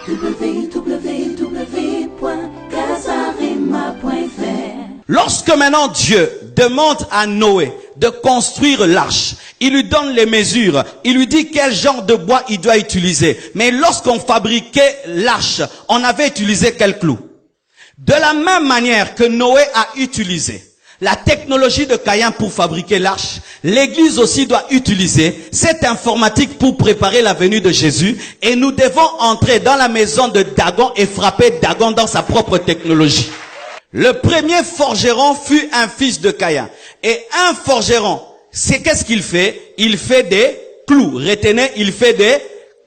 www.casarema.fr. Lorsque maintenant Dieu demande à Noé de construire l'arche, il lui donne les mesures, il lui dit quel genre de bois il doit utiliser. Mais lorsqu'on fabriquait l'arche, on avait utilisé quel clou? De la même manière que Noé a utilisé la technologie de Caïn pour fabriquer l'arche, l'Église aussi doit utiliser cette informatique pour préparer la venue de Jésus, et nous devons entrer dans la maison de Dagon et frapper Dagon dans sa propre technologie. Le premier forgeron fut un fils de Caïn. Et un forgeron, c'est qu'est-ce qu'il fait? Il fait des clous. Retenez, il fait des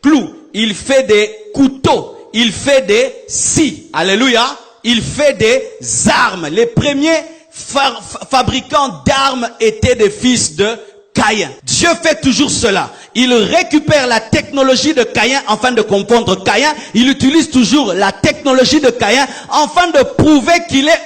clous. Il fait des couteaux. Il fait des scies. Alléluia. Il fait des armes. Les premiers fabricants d'armes étaient des fils de Caïn. Dieu fait toujours cela. Il récupère la technologie de Caïn afin de confondre Caïn. Il utilise toujours la technologie de Caïn afin de prouver qu'il est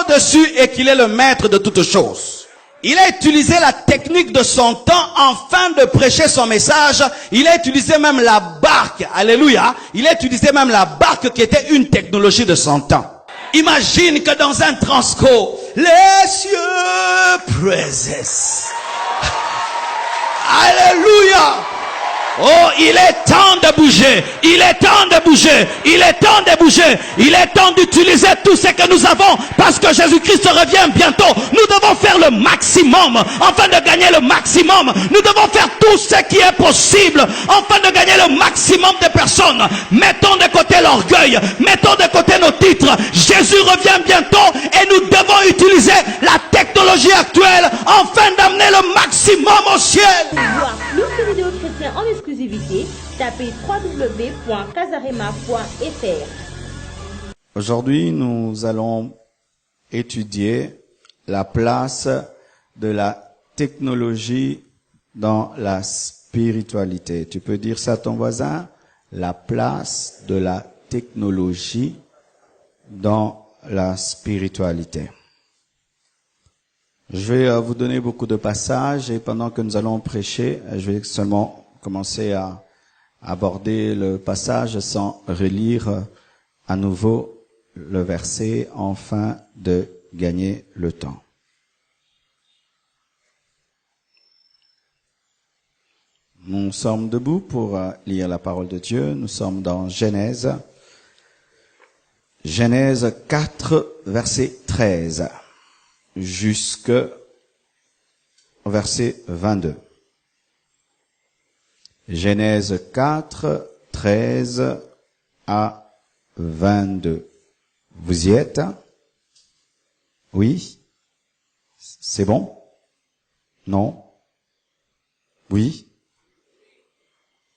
au-dessus et qu'il est le maître de toutes choses. Il a utilisé la technique de son temps afin de prêcher son message. Il a utilisé même la barque. Alléluia. Il a utilisé même la barque qui était une technologie de son temps. Imagine que dans un transco, les cieux praises. Alléluia. Oh, il est temps de bouger. Il est temps de bouger. Il est temps de bouger. Il est temps d'utiliser tout ce que nous avons parce que Jésus-Christ revient bientôt. Nous devons faire le maximum afin de gagner le maximum. Nous devons faire tout ce qui est possible afin de gagner le maximum de personnes. Mettons de côté l'orgueil. Mettons de côté nos titres. Jésus revient bientôt et nous devons utiliser la technologie actuelle afin d'amener le maximum au ciel. Pour voir plus de vidéos chrétiennes en exclusivité, tapez www.casarema.fr. Aujourd'hui, nous allons étudier la place de la technologie dans la spiritualité. Tu peux dire ça à ton voisin? La place de la technologie dans la spiritualité. Je vais vous donner beaucoup de passages et pendant que nous allons prêcher, je vais seulement commencer à aborder le passage sans relire à nouveau le verset afin de gagner le temps. Nous sommes debout pour lire la parole de Dieu. Nous sommes dans Genèse. Genèse 4, verset 13, jusque verset 22. Genèse 4, 13 à 22. Vous y êtes? Oui? C'est bon? Non? Oui?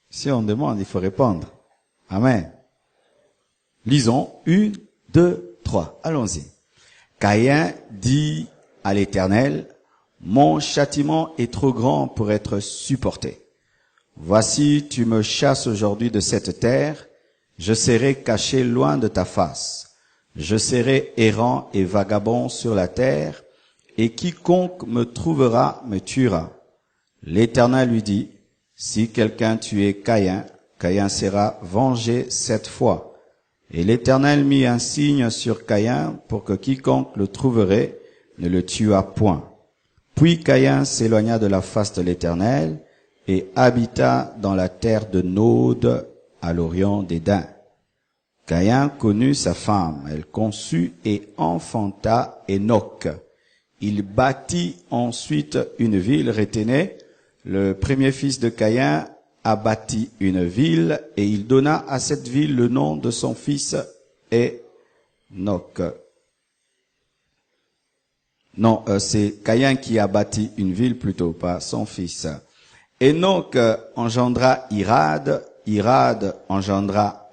Si on demande, il faut répondre. Amen. Lisons 1, 2, 3. Allons-y. Caïn dit à l'Éternel, « Mon châtiment est trop grand pour être supporté. Voici, tu me chasses aujourd'hui de cette terre, je serai caché loin de ta face. Je serai errant et vagabond sur la terre, et quiconque me trouvera me tuera. » L'Éternel lui dit, « Si quelqu'un tuait Caïn, Caïn sera vengé 7 fois. » Et l'Éternel mit un signe sur Caïn pour que quiconque le trouverait ne le tuât point. Puis Caïn s'éloigna de la face de l'Éternel et habita dans la terre de Nod, à l'orient d'Éden. Caïn connut sa femme, elle conçut et enfanta Enoch. Il bâtit ensuite une ville. Retenez, le premier fils de Caïn a bâti une ville et il donna à cette ville le nom de son fils Enoch. Non, c'est Caïn qui a bâti une ville plutôt, pas son fils. Enoch engendra Irad, Irad engendra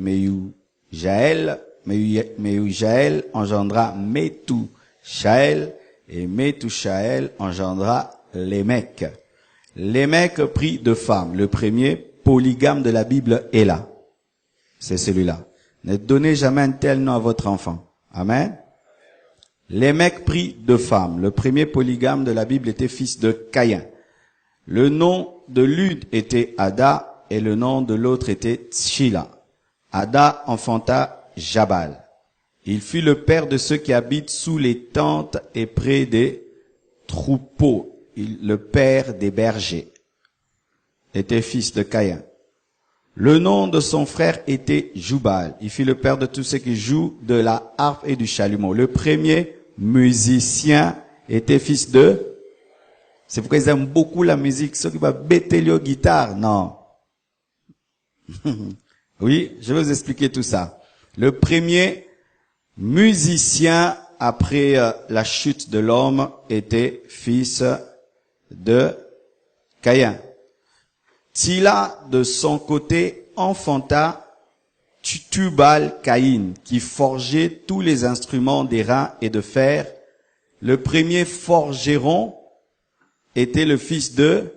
Mehujaël, Mehujaël engendra Methushaël, et Methushaël engendra Lémec. Lémec prit 2 femmes. Le premier polygame de la Bible est là. C'est celui-là. Ne donnez jamais un tel nom à votre enfant. Amen. Lémec prit 2 femmes. Le premier polygame de la Bible était fils de Caïn. Le nom de l'une était Ada et le nom de l'autre était Tshila. Ada enfanta Jabal. Il fut le père de ceux qui habitent sous les tentes et près des troupeaux. Le père des bergers était fils de Caïn. Le nom de son frère était Jubal. Il fut le père de tous ceux qui jouent de la harpe et du chalumeau. Le premier musicien était fils de... C'est pourquoi ils aiment beaucoup la musique. Ceux qui vont bêter la guitare, non. Oui, je vais vous expliquer tout ça. Le premier musicien après la chute de l'homme était fils de Caïn. Tila, de son côté, enfanta Tubal-Caïn, qui forgeait tous les instruments d'airain et de fer. Le premier forgeron était le fils de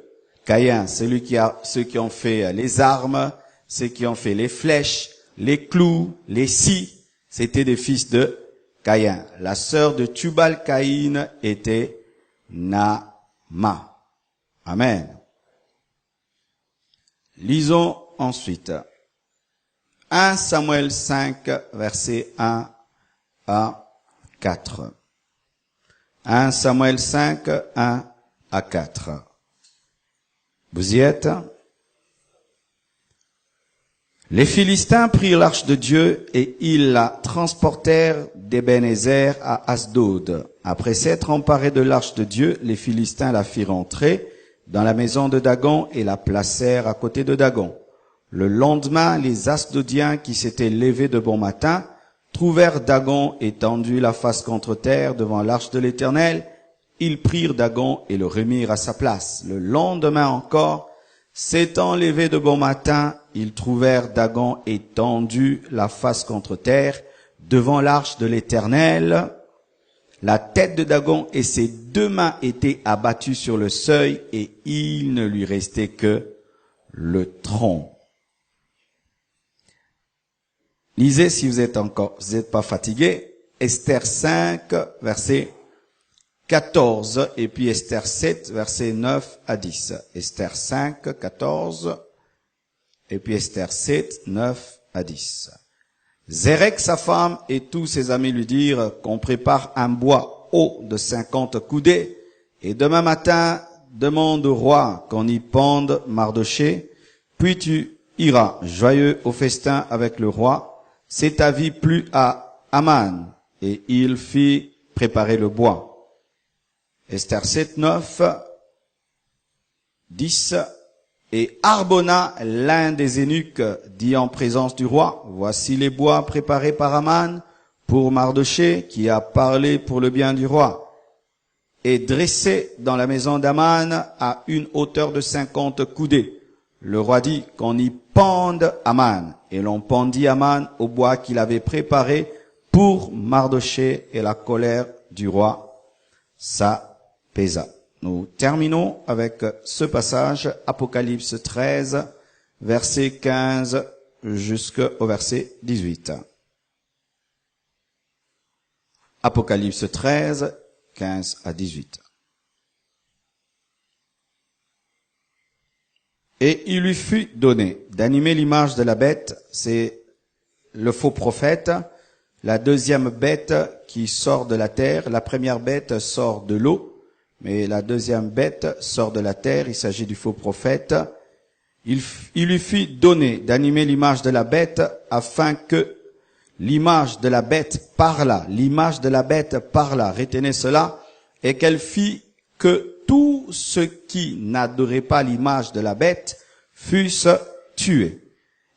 Caïn, ceux qui ont fait les armes, ceux qui ont fait les flèches, les clous, les scies, c'était des fils de Caïn. La sœur de Tubal-Caïn était Naama. Amen. Lisons ensuite 1 Samuel 5, versets 1 à 4. 1 Samuel 5, 1 à 4. Vous y êtes? Les Philistins prirent l'arche de Dieu et ils la transportèrent d'Ebenezer à Asdod. Après s'être emparés de l'arche de Dieu, les Philistins la firent entrer dans la maison de Dagon et la placèrent à côté de Dagon. Le lendemain, les Asdodiens qui s'étaient levés de bon matin trouvèrent Dagon étendu la face contre terre devant l'arche de l'Éternel. Ils prirent Dagon et le remirent à sa place. Le lendemain encore, s'étant levés de bon matin, ils trouvèrent Dagon étendu la face contre terre devant l'arche de l'Éternel. La tête de Dagon et ses deux mains étaient abattues sur le seuil et il ne lui restait que le tronc. Lisez si vous êtes pas fatigué. Esther 5, verset 14 et puis Esther 7, verset 9 à 10. Esther 5, 14 et puis Esther 7, 9 à 10. Zérek, sa femme, et tous ses amis lui dirent qu'on prépare un bois haut de 50 coudées, et demain matin, demande au roi qu'on y pende Mardochée, puis tu iras joyeux au festin avec le roi. Cet avis plut à Aman, et il fit préparer le bois. Esther 7, 9, 10. Et Harbona, l'un des eunuques, dit en présence du roi, « Voici les bois préparés par Aman pour Mardochée, qui a parlé pour le bien du roi, et dressés dans la maison d'Aman à une hauteur de 50 coudées. » Le roi dit qu'on y pende Aman, et l'on pendit Aman au bois qu'il avait préparé pour Mardochée, et la colère du roi s'apaisa. Nous terminons avec ce passage, Apocalypse 13, verset 15 jusqu'au verset 18. Apocalypse 13, 15 à 18. Et il lui fut donné d'animer l'image de la bête, c'est le faux prophète, la deuxième bête qui sort de la terre, la première bête sort de l'eau, mais la deuxième bête sort de la terre, il s'agit du faux prophète. Il lui fut donné d'animer l'image de la bête afin que l'image de la bête parlât. L'image de la bête parlât, retenez cela, et qu'elle fit que tous ceux qui n'adoraient pas l'image de la bête fussent tués.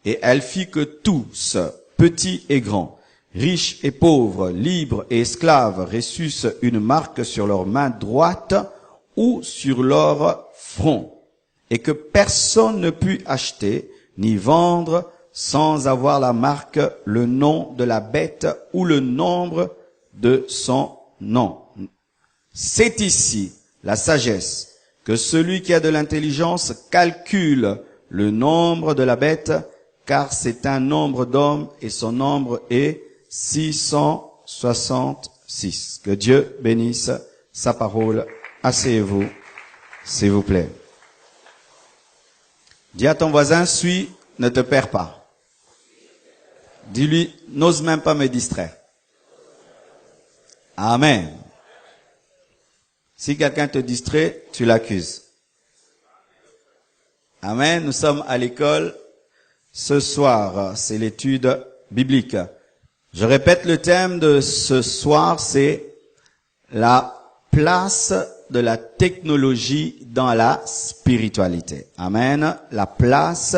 Et elle fit que tous, petits et grands, riches et pauvres, libres et esclaves, reçussent une marque sur leur main droite ou sur leur front, et que personne ne put acheter ni vendre sans avoir la marque, le nom de la bête ou le nombre de son nom. C'est ici la sagesse, que celui qui a de l'intelligence calcule le nombre de la bête, car c'est un nombre d'hommes et son nombre est 666. Que Dieu bénisse sa parole. Asseyez-vous, s'il vous plaît. Dis à ton voisin, suis, ne te perds pas. Dis-lui, n'ose même pas me distraire. Amen. Si quelqu'un te distrait, tu l'accuses. Amen. Nous sommes à l'école. Ce soir, c'est l'étude biblique. Je répète le thème de ce soir, c'est la place de la technologie dans la spiritualité. Amen. La place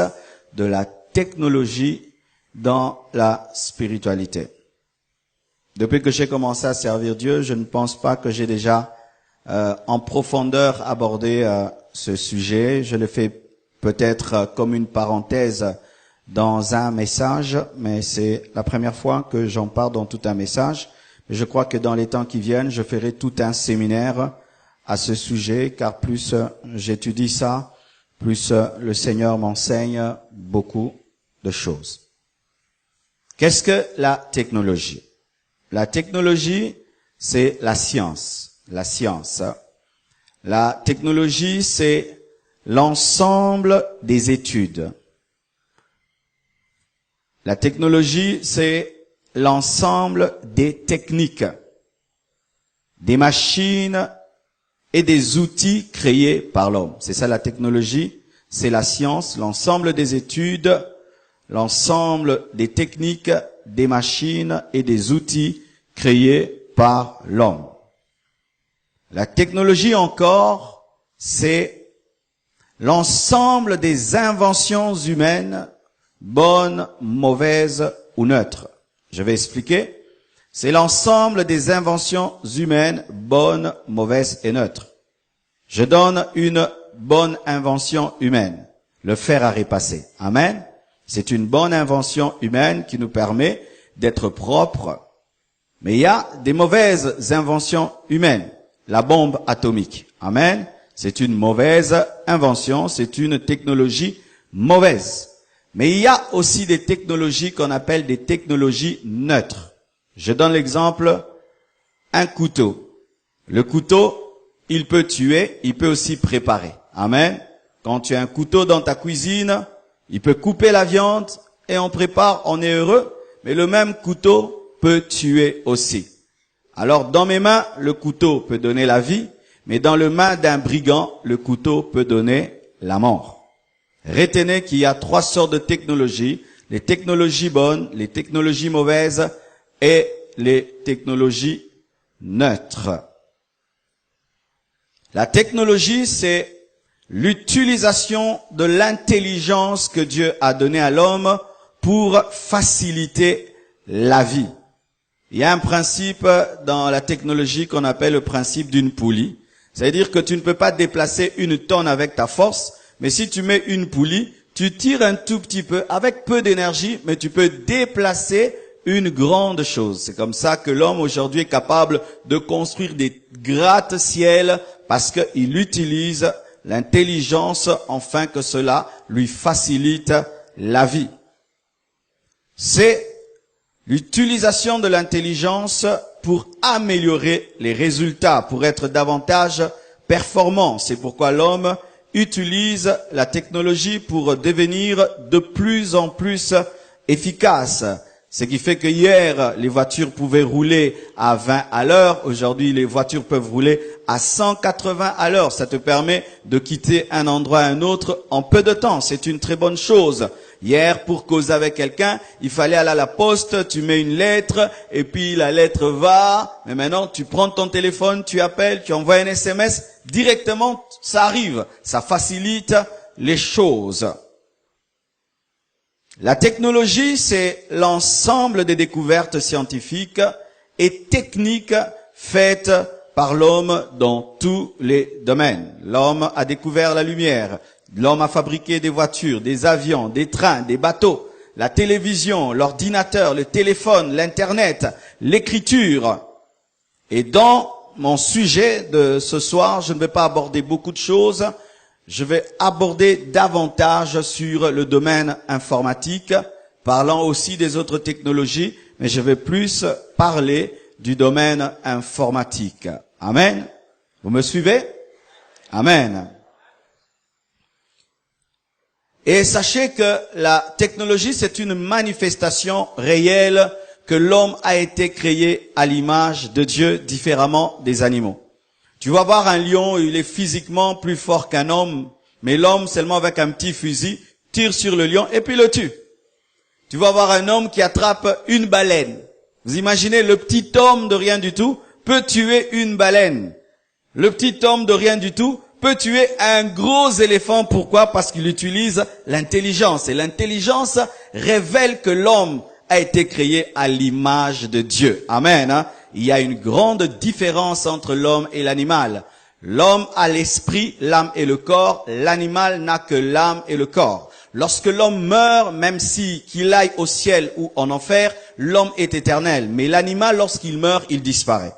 de la technologie dans la spiritualité. Depuis que j'ai commencé à servir Dieu, je ne pense pas que j'ai déjà en profondeur abordé ce sujet. Je le fais peut-être comme une parenthèse dans un message, mais c'est la première fois que j'en parle dans tout un message. Je crois que dans les temps qui viennent, je ferai tout un séminaire à ce sujet, car plus j'étudie ça, plus le Seigneur m'enseigne beaucoup de choses. Qu'est-ce que la technologie? La technologie, c'est la science. La science. La technologie, c'est l'ensemble des études. La technologie, c'est l'ensemble des techniques, des machines et des outils créés par l'homme. C'est ça la technologie, c'est la science, l'ensemble des études, l'ensemble des techniques, des machines et des outils créés par l'homme. La technologie encore, c'est l'ensemble des inventions humaines, bonnes, mauvaises ou neutres. Je vais expliquer. C'est l'ensemble des inventions humaines, bonnes, mauvaises et neutres. Je donne une bonne invention humaine, le fer à repasser. Amen. C'est une bonne invention humaine qui nous permet d'être propres. Mais il y a des mauvaises inventions humaines. La bombe atomique. Amen. C'est une mauvaise invention, c'est une technologie mauvaise. Mais il y a aussi des technologies qu'on appelle des technologies neutres. Je donne l'exemple, un couteau. Le couteau, il peut tuer, il peut aussi préparer. Amen. Quand tu as un couteau dans ta cuisine, il peut couper la viande et on prépare, on est heureux. Mais le même couteau peut tuer aussi. Alors dans mes mains, le couteau peut donner la vie, mais dans les mains d'un brigand, le couteau peut donner la mort. Retenez qu'il y a 3 sortes de technologies, les technologies bonnes, les technologies mauvaises et les technologies neutres. La technologie, c'est l'utilisation de l'intelligence que Dieu a donnée à l'homme pour faciliter la vie. Il y a un principe dans la technologie qu'on appelle le principe d'une poulie. C'est-à-dire que tu ne peux pas déplacer une tonne avec ta force, mais si tu mets une poulie, tu tires un tout petit peu, avec peu d'énergie, mais tu peux déplacer une grande chose. C'est comme ça que l'homme aujourd'hui est capable de construire des gratte-ciel parce qu'il utilise l'intelligence afin que cela lui facilite la vie. C'est l'utilisation de l'intelligence pour améliorer les résultats, pour être davantage performant. C'est pourquoi l'homme utilise la technologie pour devenir de plus en plus efficace. Ce qui fait que hier, les voitures pouvaient rouler à 20 à l'heure. Aujourd'hui, les voitures peuvent rouler à 180 à l'heure. Ça te permet de quitter un endroit à un autre en peu de temps. C'est une très bonne chose. Hier, pour causer avec quelqu'un, il fallait aller à la poste, tu mets une lettre, et puis la lettre va. Mais maintenant, tu prends ton téléphone, tu appelles, tu envoies un SMS, directement, ça arrive. Ça facilite les choses. La technologie, c'est l'ensemble des découvertes scientifiques et techniques faites par l'homme dans tous les domaines. L'homme a découvert la lumière. L'homme a fabriqué des voitures, des avions, des trains, des bateaux, la télévision, l'ordinateur, le téléphone, l'internet, l'écriture. Et dans mon sujet de ce soir, je ne vais pas aborder beaucoup de choses. Je vais aborder davantage sur le domaine informatique, parlant aussi des autres technologies, mais je vais plus parler du domaine informatique. Amen. Vous me suivez? Amen. Et sachez que la technologie, c'est une manifestation réelle que l'homme a été créé à l'image de Dieu, différemment des animaux. Tu vas voir un lion, il est physiquement plus fort qu'un homme, mais l'homme, seulement avec un petit fusil, tire sur le lion et puis le tue. Tu vas voir un homme qui attrape une baleine. Vous imaginez, le petit homme de rien du tout peut tuer une baleine. Le petit homme de rien du tout peut tuer un gros éléphant. Pourquoi? Parce qu'il utilise l'intelligence. Et l'intelligence révèle que l'homme a été créé à l'image de Dieu. Amen. Hein? Il y a une grande différence entre l'homme et l'animal. L'homme a l'esprit, l'âme et le corps. L'animal n'a que l'âme et le corps. Lorsque l'homme meurt, même si qu'il aille au ciel ou en enfer, l'homme est éternel. Mais l'animal, lorsqu'il meurt, il disparaît.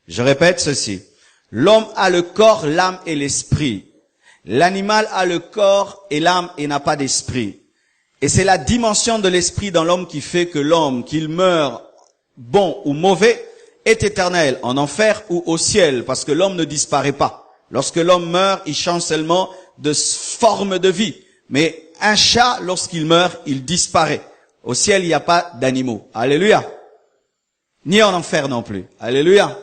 Je répète ceci. L'homme a le corps, l'âme et l'esprit. L'animal a le corps et l'âme et n'a pas d'esprit. Et c'est la dimension de l'esprit dans l'homme qui fait que l'homme, qu'il meurt bon ou mauvais, est éternel, en enfer ou au ciel, parce que l'homme ne disparaît pas. Lorsque l'homme meurt, il change seulement de forme de vie. Mais un chat, lorsqu'il meurt, il disparaît. Au ciel, il n'y a pas d'animaux. Alléluia. Ni en enfer non plus. Alléluia.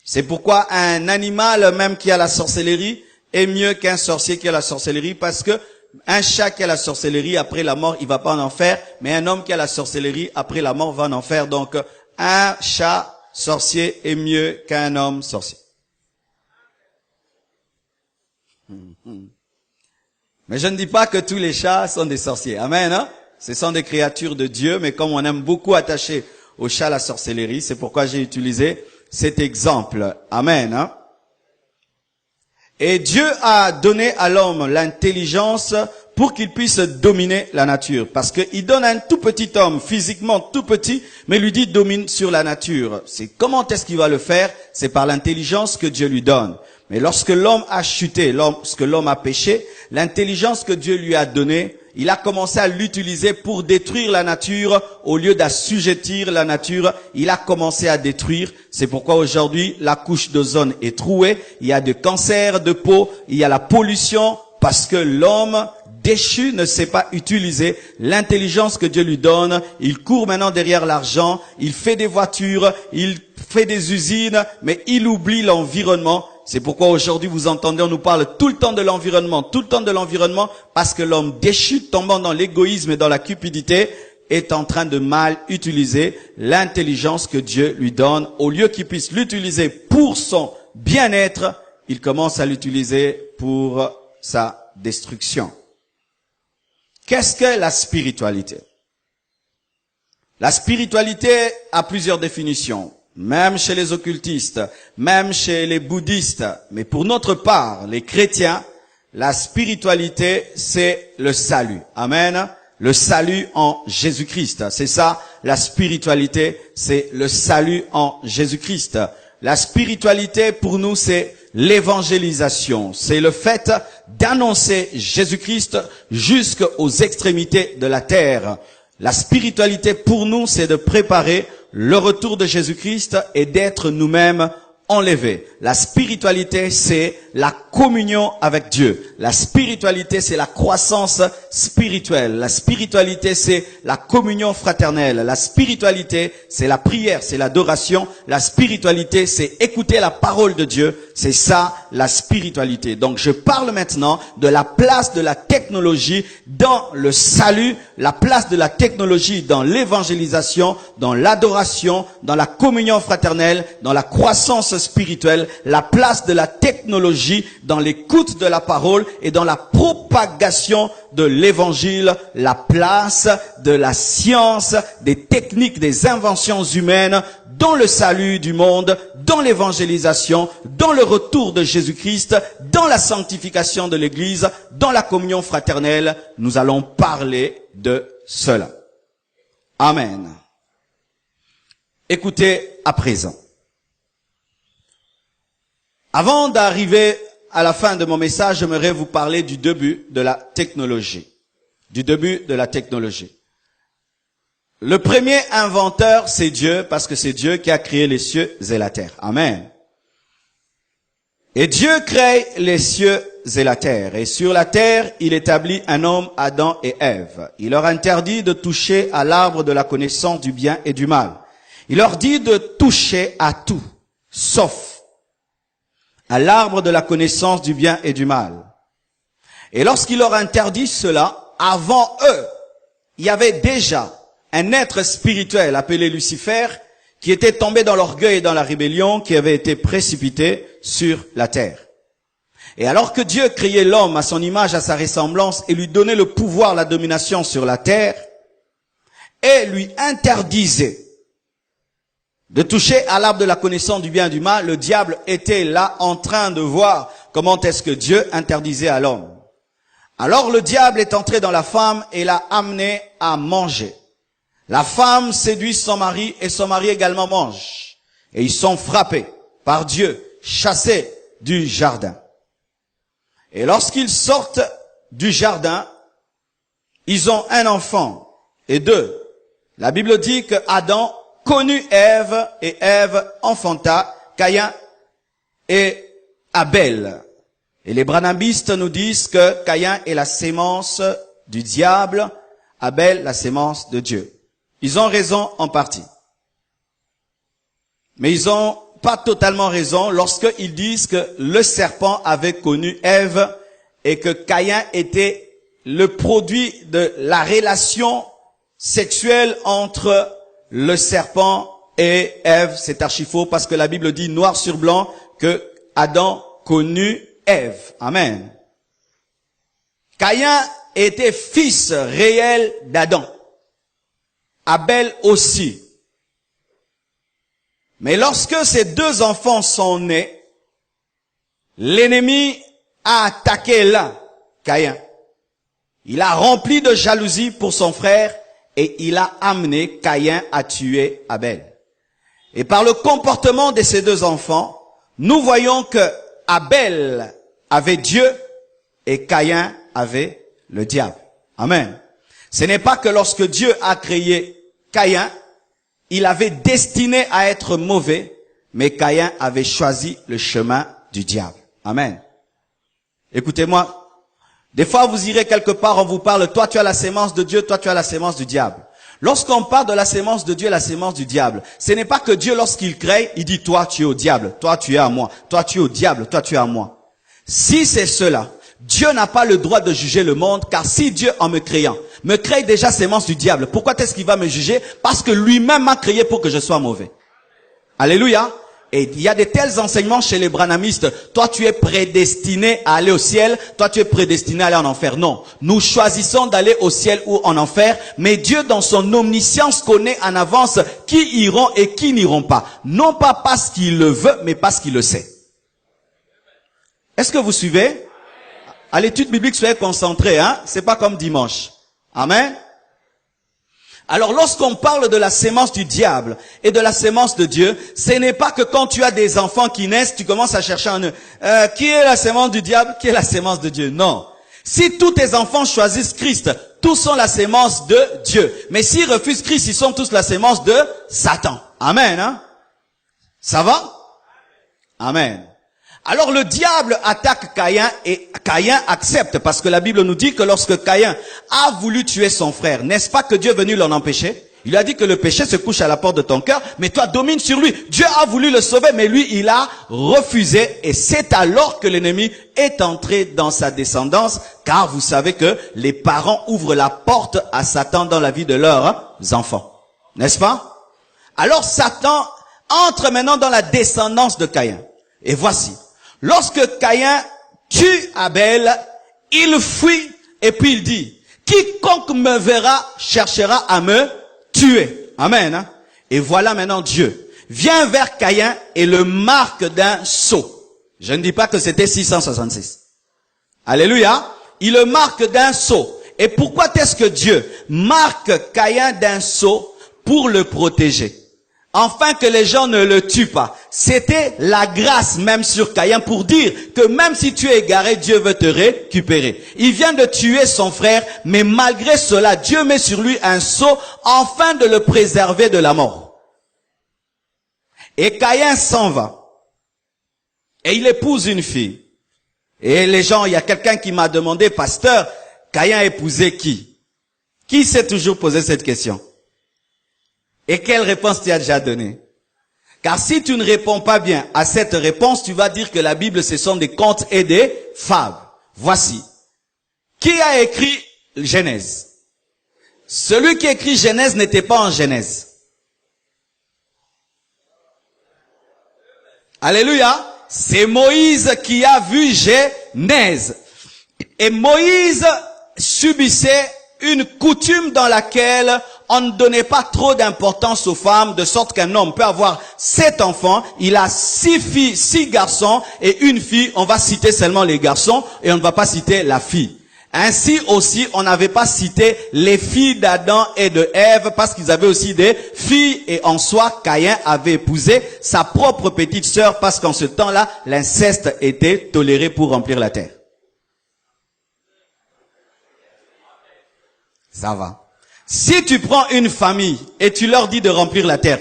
C'est pourquoi un animal, même qui a la sorcellerie, est mieux qu'un sorcier qui a la sorcellerie, parce que un chat qui a la sorcellerie, après la mort, il va pas en enfer, mais un homme qui a la sorcellerie, après la mort, va en enfer. Donc, un chat sorcier est mieux qu'un homme sorcier. Mais je ne dis pas que tous les chats sont des sorciers. Amen, hein? Ce sont des créatures de Dieu, mais comme on aime beaucoup attacher au chat la sorcellerie, c'est pourquoi j'ai utilisé cet exemple. Amen, hein? Et Dieu a donné à l'homme l'intelligence pour qu'il puisse dominer la nature. Parce qu'il donne un tout petit homme, physiquement tout petit, mais lui dit domine sur la nature. C'est comment est-ce qu'il va le faire? C'est par l'intelligence que Dieu lui donne. Mais lorsque l'homme a chuté, lorsque l'homme a péché, l'intelligence que Dieu lui a donnée, il a commencé à l'utiliser pour détruire la nature au lieu d'assujettir la nature. Il a commencé à détruire. C'est pourquoi aujourd'hui, la couche d'ozone est trouée. Il y a des cancers de peau. Il y a la pollution parce que l'homme déchu ne sait pas utiliser l'intelligence que Dieu lui donne. Il court maintenant derrière l'argent. Il fait des voitures. Il fait des usines. Mais il oublie l'environnement. C'est pourquoi aujourd'hui vous entendez, on nous parle tout le temps de l'environnement, parce que l'homme déchu, tombant dans l'égoïsme et dans la cupidité, est en train de mal utiliser l'intelligence que Dieu lui donne. Au lieu qu'il puisse l'utiliser pour son bien-être, il commence à l'utiliser pour sa destruction. Qu'est-ce que la spiritualité? La spiritualité a plusieurs définitions. Même chez les occultistes, même chez les bouddhistes. Mais pour notre part, les chrétiens, la spiritualité, c'est le salut. Amen. Le salut en Jésus-Christ. C'est ça, la spiritualité, c'est le salut en Jésus-Christ. La spiritualité, pour nous, c'est l'évangélisation. C'est le fait d'annoncer Jésus-Christ jusqu'aux extrémités de la terre. La spiritualité, pour nous, c'est de préparer le retour de Jésus-Christ et d'être nous-mêmes enlevés. La spiritualité, c'est la communion avec Dieu. La spiritualité, c'est la croissance spirituelle. La spiritualité, c'est la communion fraternelle. La spiritualité, c'est la prière, c'est l'adoration. La spiritualité, c'est écouter la parole de Dieu. C'est ça, la spiritualité. Donc, je parle maintenant de la place de la technologie dans le salut, la place de la technologie dans l'évangélisation, dans l'adoration, dans la communion fraternelle, dans la croissance spirituelle, la place de la technologie dans l'écoute de la parole et dans la propagation de l'évangile, la place de la science, des techniques, des inventions humaines dans le salut du monde, dans l'évangélisation, dans le retour de Jésus-Christ, dans la sanctification de l'Église, dans la communion fraternelle. Nous allons parler de cela. Amen. Écoutez à présent. Avant d'arriver à la fin de mon message, j'aimerais vous parler du début de la technologie. Du début de la technologie. Le premier inventeur, c'est Dieu, parce que c'est Dieu qui a créé les cieux et la terre. Amen. Et Dieu crée les cieux et la terre. Et sur la terre, il établit un homme, Adam et Ève. Il leur interdit de toucher à l'arbre de la connaissance du bien et du mal. Il leur dit de toucher à tout, sauf à l'arbre de la connaissance du bien et du mal. Et lorsqu'il leur interdit cela, avant eux, il y avait déjà un être spirituel appelé Lucifer qui était tombé dans l'orgueil et dans la rébellion, qui avait été précipité sur la terre. Et alors que Dieu créait l'homme à son image, à sa ressemblance, et lui donnait le pouvoir, la domination sur la terre, et lui interdisait de toucher à l'arbre de la connaissance du bien et du mal, le diable était là en train de voir comment est-ce que Dieu interdisait à l'homme. Alors le diable est entré dans la femme et l'a amenée à manger. La femme séduit son mari et son mari également mange. Et ils sont frappés par Dieu, chassés du jardin. Et lorsqu'ils sortent du jardin, ils ont un enfant et deux. La Bible dit que Adam connut Ève et Ève enfanta Caïn et Abel. Et les branhamistes nous disent que Caïn est la sémence du diable, Abel la sémence de Dieu. Ils ont raison en partie. Mais ils ont pas totalement raison lorsqu'ils disent que le serpent avait connu Ève et que Caïn était le produit de la relation sexuelle entre le serpent et Ève. C'est archi faux parce que la Bible dit noir sur blanc que Adam connut Ève. Amen. Caïn était fils réel d'Adam. Abel aussi. Mais lorsque ces deux enfants sont nés, l'ennemi a attaqué l'un, Caïn. Il a rempli de jalousie pour son frère et il a amené Caïn à tuer Abel. Et par le comportement de ces deux enfants, nous voyons que Abel avait Dieu et Caïn avait le diable. Amen. Ce n'est pas que lorsque Dieu a créé Caïn, il avait destiné à être mauvais, mais Caïn avait choisi le chemin du diable. Amen. Écoutez-moi, des fois vous irez quelque part, on vous parle, toi tu as la sémence de Dieu, toi tu as la sémence du diable. Lorsqu'on parle de la sémence de Dieu et la sémence du diable, ce n'est pas que Dieu lorsqu'il crée, il dit toi tu es au diable, toi tu es à moi, toi tu es au diable, toi tu es à moi. Si c'est cela, Dieu n'a pas le droit de juger le monde, car si Dieu, en me créant, me crée déjà sémence du diable, pourquoi est-ce qu'il va me juger? Parce que lui-même m'a créé pour que je sois mauvais. Alléluia. Et il y a de tels enseignements chez les branhamistes. Toi, tu es prédestiné à aller au ciel. Toi, tu es prédestiné à aller en enfer. Non. Nous choisissons d'aller au ciel ou en enfer. Mais Dieu, dans son omniscience, connaît en avance qui iront et qui n'iront pas. Non pas parce qu'il le veut, mais parce qu'il le sait. Est-ce que vous suivez? À l'étude biblique, soyez concentrés, hein. C'est pas comme dimanche. Amen. Alors, lorsqu'on parle de la sémence du diable et de la sémence de Dieu, ce n'est pas que quand tu as des enfants qui naissent, tu commences à chercher en eux. Qui est la sémence du diable? Qui est la sémence de Dieu? Non. Si tous tes enfants choisissent Christ, tous sont la sémence de Dieu. Mais s'ils refusent Christ, ils sont tous la sémence de Satan. Amen, hein. Ça va? Amen. Alors le diable attaque Caïn et Caïn accepte parce que la Bible nous dit que lorsque Caïn a voulu tuer son frère, n'est-ce pas que Dieu est venu l'en empêcher? Il a dit que le péché se couche à la porte de ton cœur, mais toi domine sur lui. Dieu a voulu le sauver, mais lui il a refusé et c'est alors que l'ennemi est entré dans sa descendance, car vous savez que les parents ouvrent la porte à Satan dans la vie de leurs enfants. N'est-ce pas? Alors Satan entre maintenant dans la descendance de Caïn. Et voici. Lorsque Caïn tue Abel, il fuit et puis il dit, quiconque me verra cherchera à me tuer. Amen. Hein? Et voilà maintenant Dieu vient vers Caïn et le marque d'un sceau. Je ne dis pas que c'était 666. Alléluia. Il le marque d'un sceau. Et pourquoi est-ce que Dieu marque Caïn d'un sceau? Pour le protéger. Afin que les gens ne le tuent pas. C'était la grâce même sur Caïn pour dire que même si tu es égaré, Dieu veut te récupérer. Il vient de tuer son frère, mais malgré cela, Dieu met sur lui un sceau afin de le préserver de la mort. Et Caïn s'en va. Et il épouse une fille. Et les gens, il y a quelqu'un qui m'a demandé, pasteur, Caïn a épousé qui? Qui s'est toujours posé cette question? Et quelle réponse tu as déjà donnée? Car si tu ne réponds pas bien à cette réponse, tu vas dire que la Bible, ce sont des contes et des fables. Voici. Qui a écrit Genèse? Celui qui écrit Genèse n'était pas en Genèse. Alléluia. C'est Moïse qui a vu Genèse. Et Moïse subissait une coutume dans laquelle on ne donnait pas trop d'importance aux femmes, de sorte qu'un homme peut avoir 7 enfants, il a 6 filles, 6 garçons et une fille, on va citer seulement les garçons et on ne va pas citer la fille. Ainsi aussi, on n'avait pas cité les filles d'Adam et de Ève parce qu'ils avaient aussi des filles et en soi, Caïn avait épousé sa propre petite sœur parce qu'en ce temps-là, l'inceste était toléré pour remplir la terre. Ça va. Si tu prends une famille et tu leur dis de remplir la terre,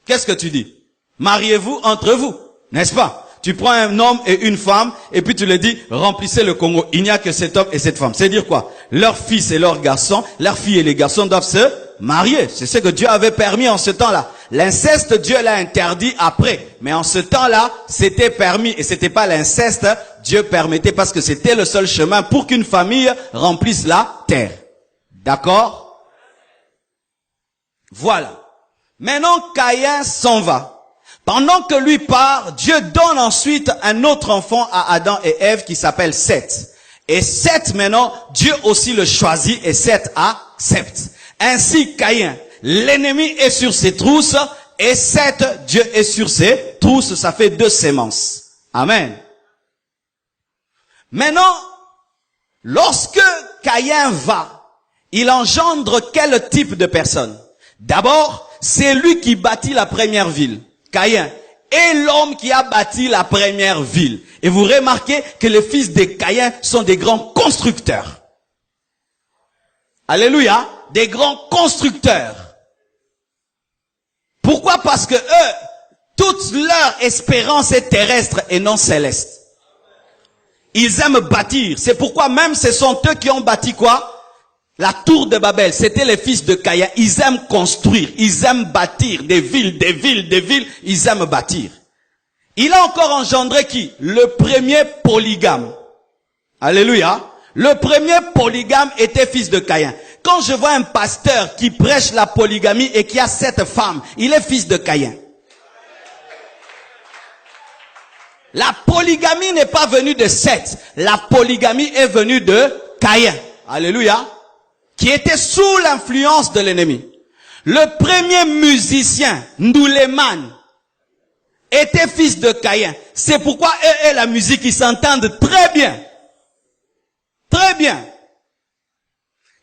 qu'est-ce que tu dis? Mariez-vous entre vous, n'est-ce pas? Tu prends un homme et une femme, et puis tu leur dis, remplissez le Congo. Il n'y a que cet homme et cette femme. C'est dire quoi? Leurs fils et leurs garçons, leurs filles et les garçons doivent se marier. C'est ce que Dieu avait permis en ce temps-là. L'inceste, Dieu l'a interdit après. Mais en ce temps-là, c'était permis. Et c'était pas l'inceste, Dieu permettait parce que c'était le seul chemin pour qu'une famille remplisse la terre. D'accord? Voilà. Maintenant, Caïn s'en va. Pendant que lui part, Dieu donne ensuite un autre enfant à Adam et Ève qui s'appelle Seth. Et Seth, maintenant, Dieu aussi le choisit et Seth accepte. Ainsi, Caïn, l'ennemi est sur ses trousses et Seth, Dieu est sur ses trousses. Ça fait 2 sémences. Amen. Maintenant, lorsque Caïn va, il engendre quel type de personne? D'abord, c'est lui qui bâtit la première ville. Caïn est l'homme qui a bâti la première ville. Et vous remarquez que les fils de Caïn sont des grands constructeurs. Alléluia, des grands constructeurs. Pourquoi? Parce que eux, toute leur espérance est terrestre et non céleste. Ils aiment bâtir. C'est pourquoi même ce sont eux qui ont bâti quoi? La tour de Babel, c'était les fils de Caïn. Ils aiment construire, ils aiment bâtir des villes, des villes, des villes. Ils aiment bâtir. Il a encore engendré qui? Le premier polygame. Alléluia. Le premier polygame était fils de Caïn. Quand je vois un pasteur qui prêche la polygamie et qui a 7 femmes, il est fils de Caïn. La polygamie n'est pas venue de Seth. La polygamie est venue de Caïn. Alléluia. Qui était sous l'influence de l'ennemi. Le premier musicien, Ndouleman, était fils de Caïn. C'est pourquoi eux et la musique, ils s'entendent très bien. Très bien.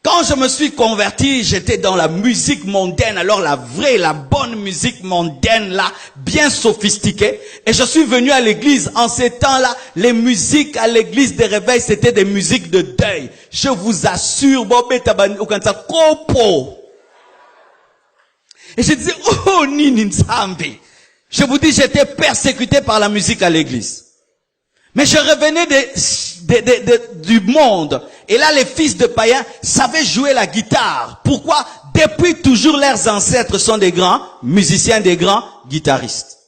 Quand je me suis converti, j'étais dans la musique mondaine, alors la vraie, la bonne musique mondaine là, bien sophistiquée. Et je suis venu à l'église. En ces temps-là, les musiques à l'église des réveils, c'était des musiques de deuil. Je vous assure, et je disais, oh, Nini Nzambi. Je vous dis, j'étais persécuté par la musique à l'église. Mais je revenais du monde. Et là, les fils de païens savaient jouer la guitare. Pourquoi? Depuis toujours, leurs ancêtres sont des grands musiciens, des grands guitaristes.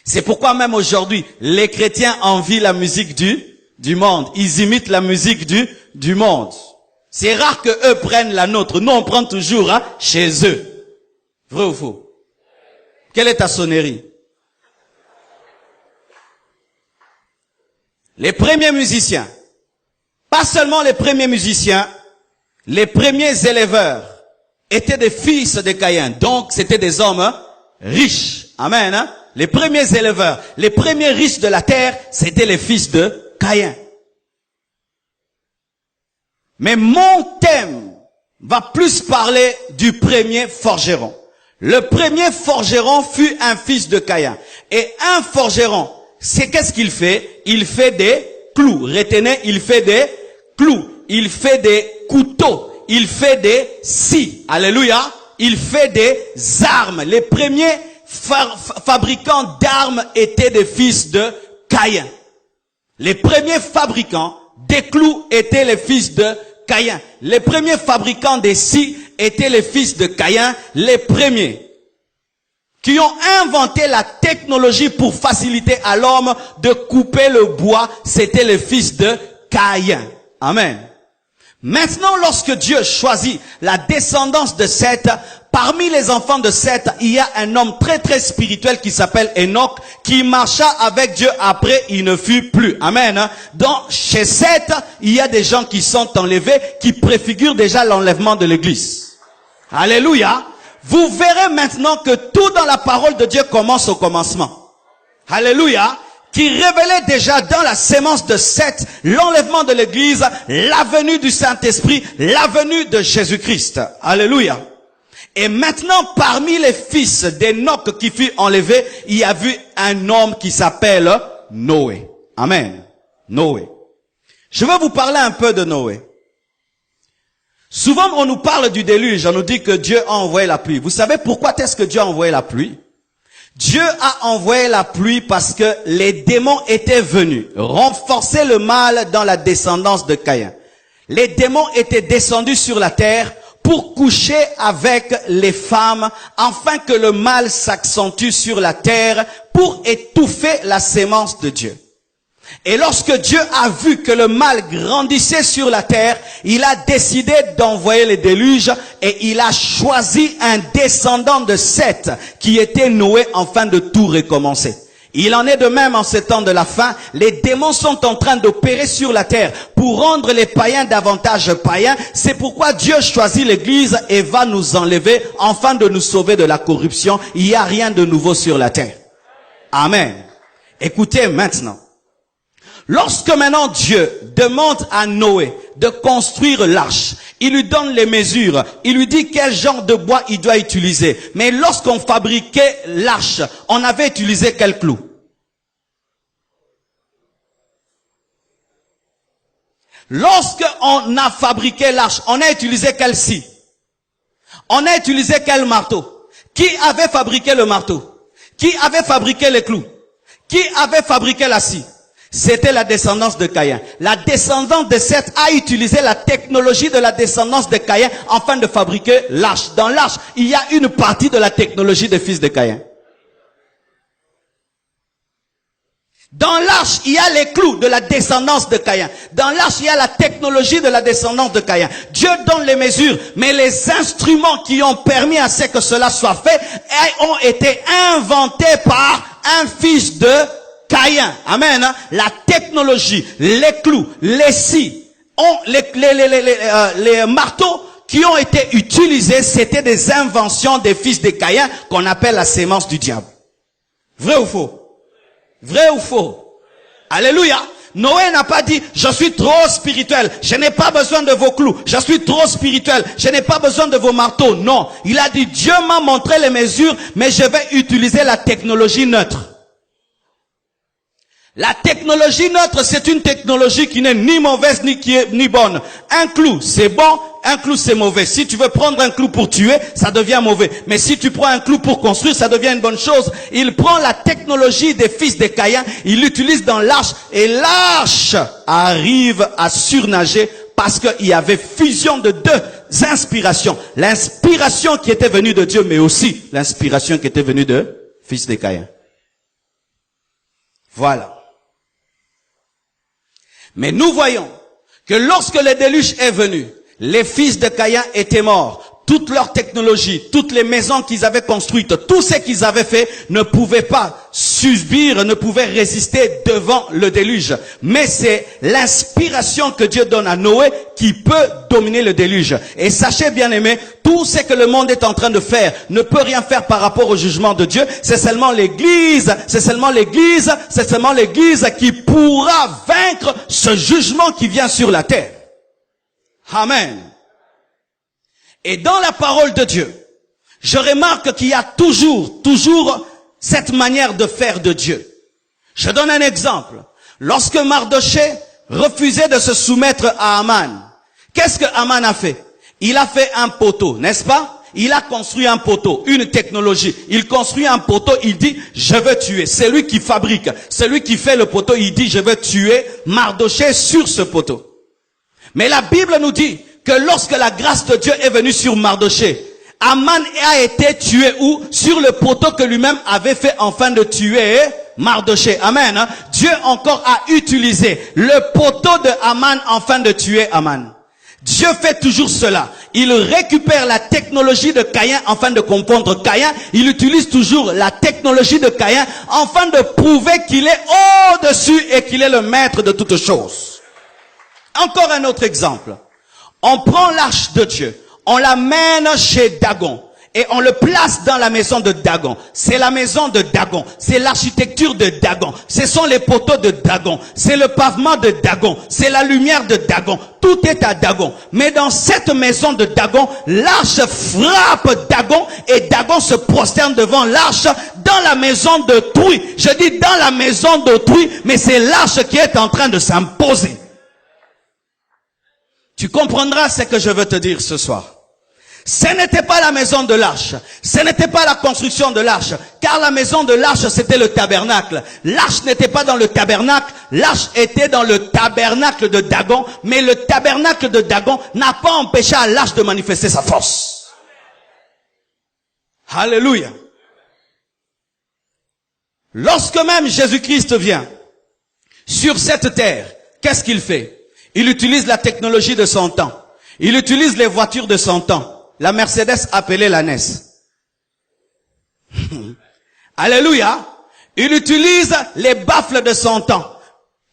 C'est pourquoi même aujourd'hui, les chrétiens envient la musique du monde. Ils imitent la musique du monde. C'est rare que eux prennent la nôtre. Nous, on prend toujours chez eux. Vrai ou faux? Quelle est ta sonnerie? Les premiers musiciens, pas seulement les premiers musiciens, les premiers éleveurs étaient des fils de Caïn. Donc, c'était des hommes riches. Amen. Hein? Les premiers éleveurs, les premiers riches de la terre, c'était les fils de Caïn. Mais mon thème va plus parler du premier forgeron. Le premier forgeron fut un fils de Caïn. Et un forgeron, c'est qu'est-ce qu'il fait? Il fait des clous. Retenez, il fait des clous. Il fait des couteaux. Il fait des scies. Alléluia. Il fait des armes. Les premiers fabricants d'armes étaient des fils de Caïn. Les premiers fabricants des clous étaient les fils de Caïn. Les premiers fabricants des scies étaient les fils de Caïn. Les premiers qui ont inventé la technologie pour faciliter à l'homme de couper le bois, c'était les fils de Caïn. Amen. Maintenant, lorsque Dieu choisit la descendance de Seth, parmi les enfants de Seth, il y a un homme très très spirituel qui s'appelle Enoch, qui marcha avec Dieu après, il ne fut plus. Amen. Donc, chez Seth, il y a des gens qui sont enlevés, qui préfigurent déjà l'enlèvement de l'église. Alléluia. Vous verrez maintenant que tout dans la parole de Dieu commence au commencement. Alléluia. Qui révélait déjà dans la sémence de Seth l'enlèvement de l'église, la venue du Saint-Esprit, la venue de Jésus-Christ. Alléluia. Et maintenant, parmi les fils d'Enoch qui fut enlevé, il y a eu un homme qui s'appelle Noé. Amen. Noé. Je vais vous parler un peu de Noé. Souvent, on nous parle du déluge, on nous dit que Dieu a envoyé la pluie. Vous savez pourquoi est-ce que Dieu a envoyé la pluie? Dieu a envoyé la pluie parce que les démons étaient venus renforcer le mal dans la descendance de Caïn. Les démons étaient descendus sur la terre pour coucher avec les femmes afin que le mal s'accentue sur la terre pour étouffer la sémence de Dieu. Et lorsque Dieu a vu que le mal grandissait sur la terre, il a décidé d'envoyer les déluges et il a choisi un descendant de Seth qui était Noé afin de tout recommencer. Il en est de même en ces temps de la fin. Les démons sont en train d'opérer sur la terre pour rendre les païens davantage païens. C'est pourquoi Dieu choisit l'église et va nous enlever afin de nous sauver de la corruption. Il n'y a rien de nouveau sur la terre. Amen. Écoutez maintenant. Lorsque maintenant Dieu demande à Noé de construire l'arche, il lui donne les mesures, il lui dit quel genre de bois il doit utiliser. Mais lorsqu'on fabriquait l'arche, on avait utilisé quel clou? Lorsqu'on a fabriqué l'arche, on a utilisé quelle scie? On a utilisé quel marteau? Qui avait fabriqué le marteau? Qui avait fabriqué les clous? Qui avait fabriqué la scie? C'était la descendance de Caïn. La descendance de Seth a utilisé la technologie de la descendance de Caïn afin de fabriquer l'arche. Dans l'arche, il y a une partie de la technologie des fils de Caïn. Dans l'arche, il y a les clous de la descendance de Caïn. Dans l'arche, il y a la technologie de la descendance de Caïn. Dieu donne les mesures, mais les instruments qui ont permis à ce que cela soit fait ont été inventés par un fils de Caïn. Amen. La technologie, les clous, les scies, les marteaux qui ont été utilisés, c'était des inventions des fils de Caïn qu'on appelle la sémence du diable. Vrai ou faux? Vrai ou faux? Alléluia. Noé n'a pas dit, je suis trop spirituel, je n'ai pas besoin de vos clous, je suis trop spirituel, je n'ai pas besoin de vos marteaux. Non. Il a dit, Dieu m'a montré les mesures, mais je vais utiliser la technologie neutre. La technologie neutre, c'est une technologie qui n'est ni mauvaise ni bonne. Un clou, c'est bon, un clou, c'est mauvais. Si tu veux prendre un clou pour tuer, ça devient mauvais. Mais si tu prends un clou pour construire, ça devient une bonne chose. Il prend la technologie des fils de Caïn, il l'utilise dans l'arche, et l'arche arrive à surnager parce qu'il y avait fusion de deux inspirations. L'inspiration qui était venue de Dieu, mais aussi l'inspiration qui était venue de fils de Caïn. Voilà. Mais nous voyons que lorsque le déluge est venu, les fils de Caïn étaient morts. Toute leur technologie, toutes les maisons qu'ils avaient construites, tout ce qu'ils avaient fait ne pouvait pas subir, ne pouvait résister devant le déluge. Mais c'est l'inspiration que Dieu donne à Noé qui peut dominer le déluge. Et sachez bien aimés, tout ce que le monde est en train de faire ne peut rien faire par rapport au jugement de Dieu. C'est seulement l'église, c'est seulement l'église qui pourra vaincre ce jugement qui vient sur la terre. Amen. Et dans la parole de Dieu, je remarque qu'il y a toujours cette manière de faire de Dieu. Je donne un exemple. Lorsque Mardoché refusait de se soumettre à Aman, qu'est-ce que Aman a fait? Il a fait un poteau, n'est-ce pas? il a construit un poteau, une technologie. Il construit un poteau, il dit, je veux tuer. C'est lui qui fabrique, c'est lui qui fait le poteau, il dit, je veux tuer Mardochée sur ce poteau. Mais la Bible nous dit que lorsque la grâce de Dieu est venue sur Mardochée, Aman a été tué où? Sur le poteau que lui-même avait fait afin de tuer Mardochée. Amen. Dieu encore a utilisé le poteau de Aman afin de tuer Aman. Dieu fait toujours cela. Il récupère la technologie de Caïn afin de confondre Caïn. Il utilise toujours la technologie de Caïn afin de prouver qu'il est au-dessus et qu'il est le maître de toutes choses. Encore un autre exemple. On prend l'arche de Dieu. On l'amène chez Dagon. Et on le place dans la maison de Dagon. C'est la maison de Dagon. C'est l'architecture de Dagon. Ce sont les poteaux de Dagon. C'est le pavement de Dagon. C'est la lumière de Dagon. Tout est à Dagon. Mais dans cette maison de Dagon, l'arche frappe Dagon et Dagon se prosterne devant l'arche dans la maison d'autrui. Je dis dans la maison d'autrui, mais c'est l'arche qui est en train de s'imposer. Tu comprendras ce que je veux te dire ce soir. Ce n'était pas la maison de l'arche. Ce n'était pas la construction de l'arche. Car la maison de l'arche, c'était le tabernacle. L'arche n'était pas dans le tabernacle. L'arche était dans le tabernacle de Dagon. Mais le tabernacle de Dagon n'a pas empêché à l'arche de manifester sa force. Alléluia. Lorsque même Jésus-Christ vient sur cette terre, qu'est-ce qu'il fait? Il utilise la technologie de son temps. Il utilise les voitures de son temps. La Mercedes appelée la NES. Alléluia. Il utilise les baffles de son temps.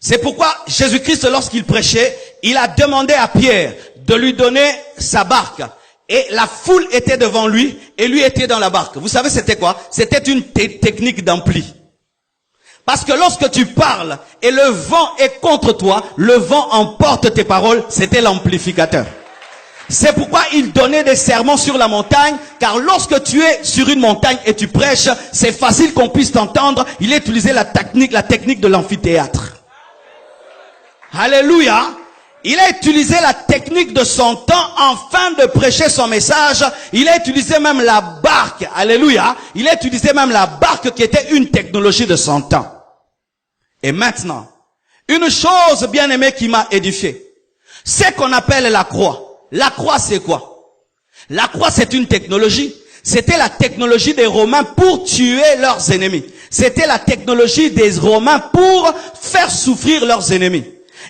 C'est pourquoi Jésus-Christ, lorsqu'il prêchait, il a demandé à Pierre de lui donner sa barque. Et la foule était devant lui et lui était dans la barque. Vous savez c'était quoi? C'était une technique d'ampli. Parce que lorsque tu parles et le vent est contre toi, le vent emporte tes paroles, c'était l'amplificateur. C'est pourquoi il donnait des sermons sur la montagne, car lorsque tu es sur une montagne et tu prêches, c'est facile qu'on puisse t'entendre. Il a utilisé la technique de l'amphithéâtre. Alléluia. Il a utilisé la technique de son temps afin de prêcher son message. Il a utilisé même la barque. Alléluia. Il a utilisé même la barque qui était une technologie de son temps. Et maintenant, une chose bien aimée qui m'a édifié, c'est qu'on appelle la croix. La croix, c'est quoi? La croix, c'est une technologie. C'était la technologie des Romains pour tuer leurs ennemis. C'était la technologie des Romains pour faire souffrir leurs ennemis.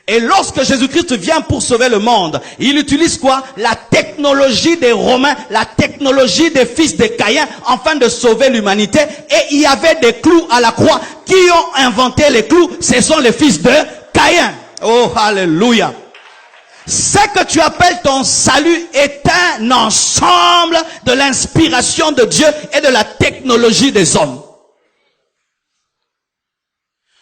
Et lorsque Jésus-Christ vient pour sauver le monde, il utilise quoi? La technologie des Romains, la technologie des fils de Caïn, afin de sauver l'humanité. Et il y avait des clous à la croix. Qui ont inventé les clous? Ce sont les fils de Caïn. Oh, alléluia. Ce que tu appelles ton salut est un ensemble de l'inspiration de Dieu et de la technologie des hommes.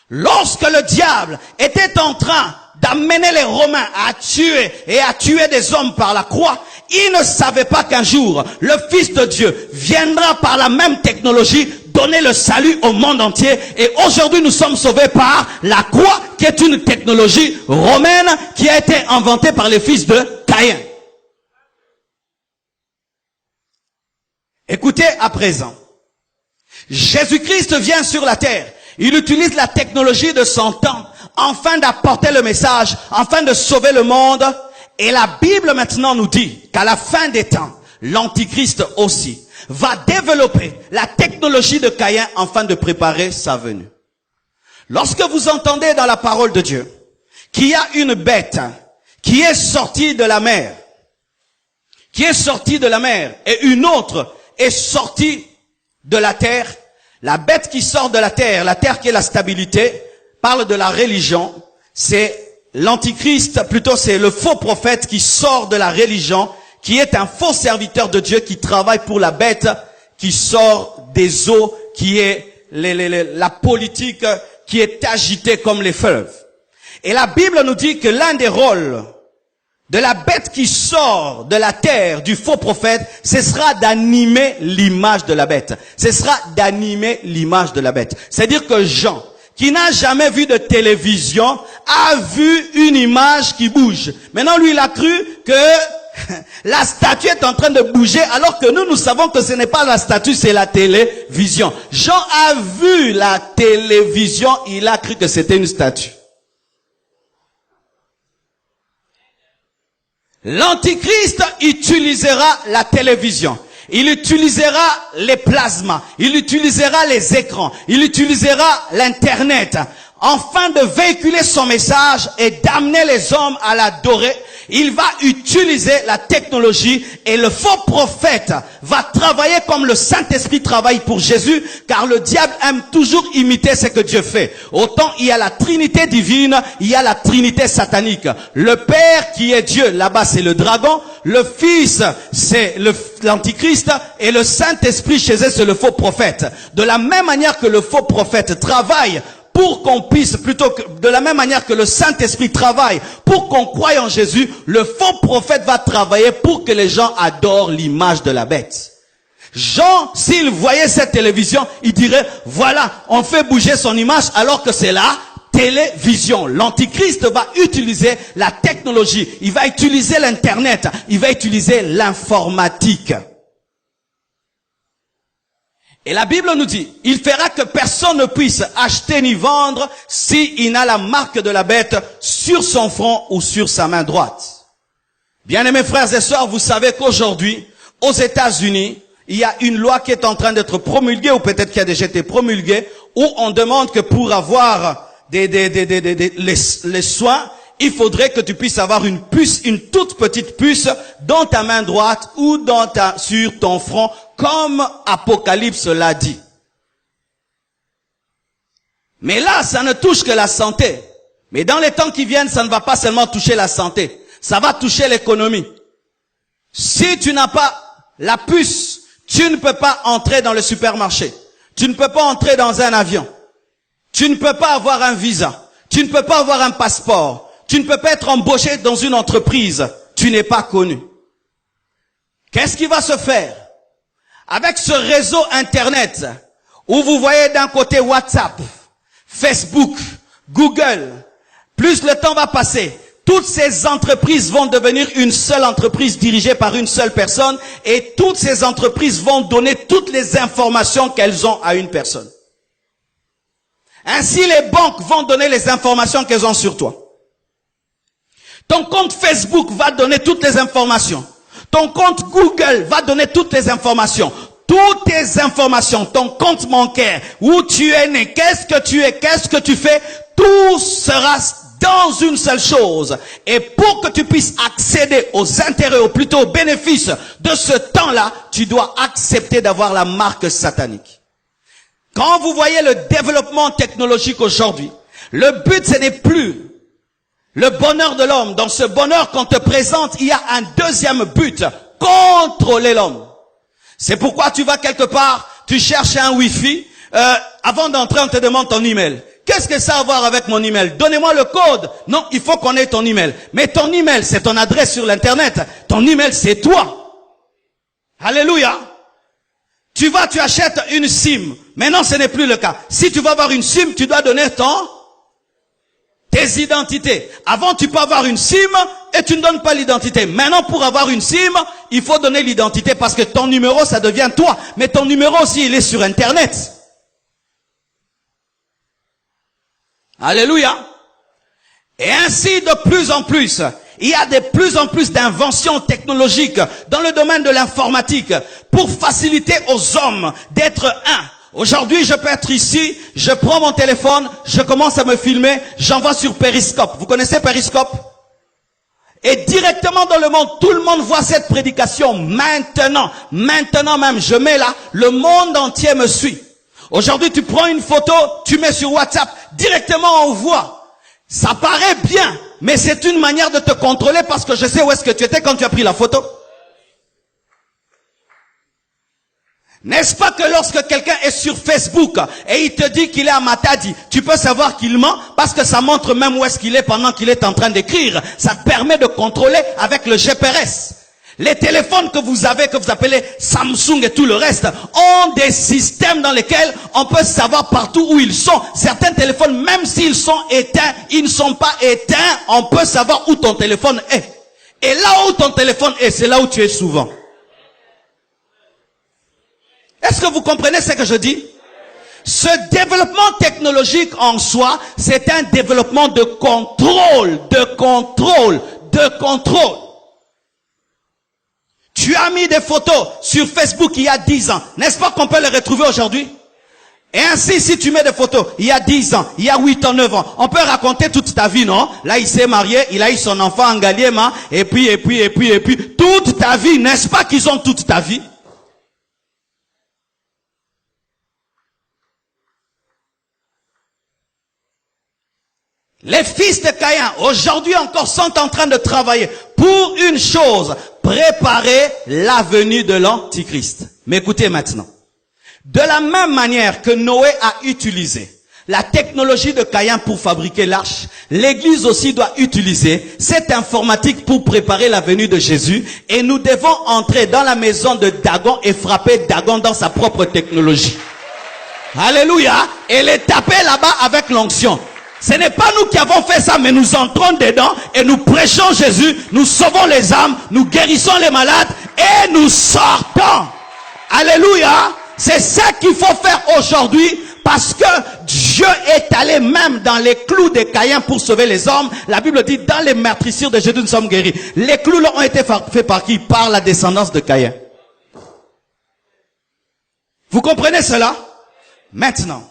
Lorsque le diable était en train d'amener les Romains à tuer des hommes par la croix, il ne savait pas qu'un jour, le Fils de Dieu viendra par la même technologie donner le salut au monde entier. Et aujourd'hui, nous sommes sauvés par la croix, qui est une technologie romaine qui a été inventée par les fils de Caïn. Écoutez à présent. Jésus-Christ vient sur la terre. Il utilise la technologie de son temps afin d'apporter le message, afin de sauver le monde. Et la Bible maintenant nous dit qu'à la fin des temps, l'Antichrist aussi va développer la technologie de Caïn afin de préparer sa venue. Lorsque vous entendez dans la parole de Dieu qu'il y a une bête qui est sortie de la mer, et une autre est sortie de la terre, la bête qui sort de la terre qui est la stabilité, parle de la religion, c'est l'Antichrist, plutôt c'est le faux prophète qui sort de la religion, qui est un faux serviteur de Dieu qui travaille pour la bête, qui sort des eaux, qui est la politique qui est agitée comme les fleuves. Et la Bible nous dit que l'un des rôles de la bête qui sort de la terre, du faux prophète, ce sera d'animer l'image de la bête. Ce sera d'animer l'image de la bête. C'est-à-dire que Jean, qui n'a jamais vu de télévision, a vu une image qui bouge. Maintenant, lui, il a cru que la statue est en train de bouger alors que nous savons que ce n'est pas la statue, c'est la télévision. Jean a vu la télévision, il a cru que c'était une statue. L'Antichrist utilisera la télévision. Il utilisera les plasmas. Il utilisera les écrans. Il utilisera l'Internet. Afin de véhiculer son message et d'amener les hommes à l'adorer, il va utiliser la technologie et le faux prophète va travailler comme le Saint-Esprit travaille pour Jésus, car le diable aime toujours imiter ce que Dieu fait. Autant il y a la Trinité divine, il y a la Trinité satanique. Le Père qui est Dieu, là-bas c'est le dragon, le Fils c'est l'Antichrist et le Saint-Esprit chez eux c'est le faux prophète. De la même manière que le faux prophète travaille pour qu'on puisse, plutôt que, de la même manière que le Saint-Esprit travaille pour qu'on croie en Jésus, le faux prophète va travailler pour que les gens adorent l'image de la bête. Jean, s'il voyait cette télévision, il dirait, voilà, on fait bouger son image alors que c'est la télévision. L'Antichrist va utiliser la technologie, il va utiliser l'Internet, il va utiliser l'informatique. Et la Bible nous dit, il fera que personne ne puisse acheter ni vendre s'il n'a la marque de la bête sur son front ou sur sa main droite. Bien-aimés frères et sœurs, vous savez qu'aujourd'hui, aux États-Unis, il y a une loi qui est en train d'être promulguée, ou peut-être qui a déjà été promulguée, où on demande que pour avoir les soins, il faudrait que tu puisses avoir une puce, une toute petite puce dans ta main droite ou sur ton front, comme Apocalypse l'a dit. Mais là, ça ne touche que la santé. Mais dans les temps qui viennent, ça ne va pas seulement toucher la santé. Ça va toucher l'économie. Si tu n'as pas la puce, tu ne peux pas entrer dans le supermarché. Tu ne peux pas entrer dans un avion. Tu ne peux pas avoir un visa. Tu ne peux pas avoir un passeport. Tu ne peux pas être embauché dans une entreprise. Tu n'es pas connu. Qu'est-ce qui va se faire? Avec ce réseau Internet, où vous voyez d'un côté WhatsApp, Facebook, Google, plus le temps va passer, toutes ces entreprises vont devenir une seule entreprise dirigée par une seule personne et toutes ces entreprises vont donner toutes les informations qu'elles ont à une personne. Ainsi, les banques vont donner les informations qu'elles ont sur toi. Ton compte Facebook va donner toutes les informations. Ton compte Google va donner toutes les informations. Toutes tes informations, ton compte bancaire, où tu es né, qu'est-ce que tu es, qu'est-ce que tu fais, tout sera dans une seule chose. Et pour que tu puisses accéder aux intérêts, ou plutôt aux bénéfices de ce temps-là, tu dois accepter d'avoir la marque satanique. Quand vous voyez le développement technologique aujourd'hui, le but ce n'est plus le bonheur de l'homme. Dans ce bonheur qu'on te présente, il y a un deuxième but, contrôler l'homme. C'est pourquoi tu vas quelque part, tu cherches un Wi-Fi, avant d'entrer on te demande ton email. Qu'est-ce que ça a à voir avec mon email? Donnez-moi le code. Non, il faut qu'on ait ton email. Mais ton email, c'est ton adresse sur l'internet. Ton email, c'est toi. Alléluia. Tu achètes une SIM. Maintenant, ce n'est plus le cas. Si tu vas avoir une SIM, tu dois donner tes identités. Avant, tu peux avoir une SIM et tu ne donnes pas l'identité. Maintenant, pour avoir une SIM, il faut donner l'identité parce que ton numéro, ça devient toi. Mais ton numéro aussi, il est sur Internet. Alléluia. Et ainsi, de plus en plus, il y a de plus en plus d'inventions technologiques dans le domaine de l'informatique pour faciliter aux hommes d'être un. Aujourd'hui, je peux être ici, je prends mon téléphone, je commence à me filmer, j'envoie sur Periscope. Vous connaissez Periscope? Et directement dans le monde, tout le monde voit cette prédication maintenant même, je mets là, le monde entier me suit. Aujourd'hui, tu prends une photo, tu mets sur WhatsApp, directement on voit. Ça paraît bien, mais c'est une manière de te contrôler parce que je sais où est-ce que tu étais quand tu as pris la photo. N'est-ce pas que lorsque quelqu'un est sur Facebook et il te dit qu'il est à Matadi, tu peux savoir qu'il ment parce que ça montre même où est-ce qu'il est pendant qu'il est en train d'écrire. Ça te permet de contrôler avec le GPS. Les téléphones que vous avez, que vous appelez Samsung et tout le reste, ont des systèmes dans lesquels on peut savoir partout où ils sont. Certains téléphones, même s'ils sont éteints, ils ne sont pas éteints, on peut savoir où ton téléphone est. Et là où ton téléphone est, c'est là où tu es souvent. Est-ce que vous comprenez ce que je dis? Ce développement technologique en soi, c'est un développement de contrôle, de contrôle, de contrôle. Tu as mis des photos sur Facebook il y a 10 ans. N'est-ce pas qu'on peut les retrouver aujourd'hui? Et ainsi, si tu mets des photos il y a 10 ans, il y a 8 ans, 9 ans, on peut raconter toute ta vie, non? Là, il s'est marié, il a eu son enfant en Galiema, et puis, toute ta vie, n'est-ce pas qu'ils ont toute ta vie? Les fils de Caïn, aujourd'hui encore, sont en train de travailler pour une chose, préparer la venue de l'Antichrist. Mais écoutez maintenant. De la même manière que Noé a utilisé la technologie de Caïn pour fabriquer l'arche, l'Église aussi doit utiliser cette informatique pour préparer la venue de Jésus, et nous devons entrer dans la maison de Dagon et frapper Dagon dans sa propre technologie. Alléluia! Et les taper là-bas avec l'onction. Ce n'est pas nous qui avons fait ça, mais nous entrons dedans et nous prêchons Jésus, nous sauvons les âmes, nous guérissons les malades et nous sortons. Alléluia! C'est ça qu'il faut faire aujourd'hui, parce que Dieu est allé même dans les clous de Caïn pour sauver les hommes. La Bible dit, dans les meurtrissures de Jésus, nous sommes guéris. Les clous là ont été faits par qui? Par la descendance de Caïn. Vous comprenez cela? Maintenant,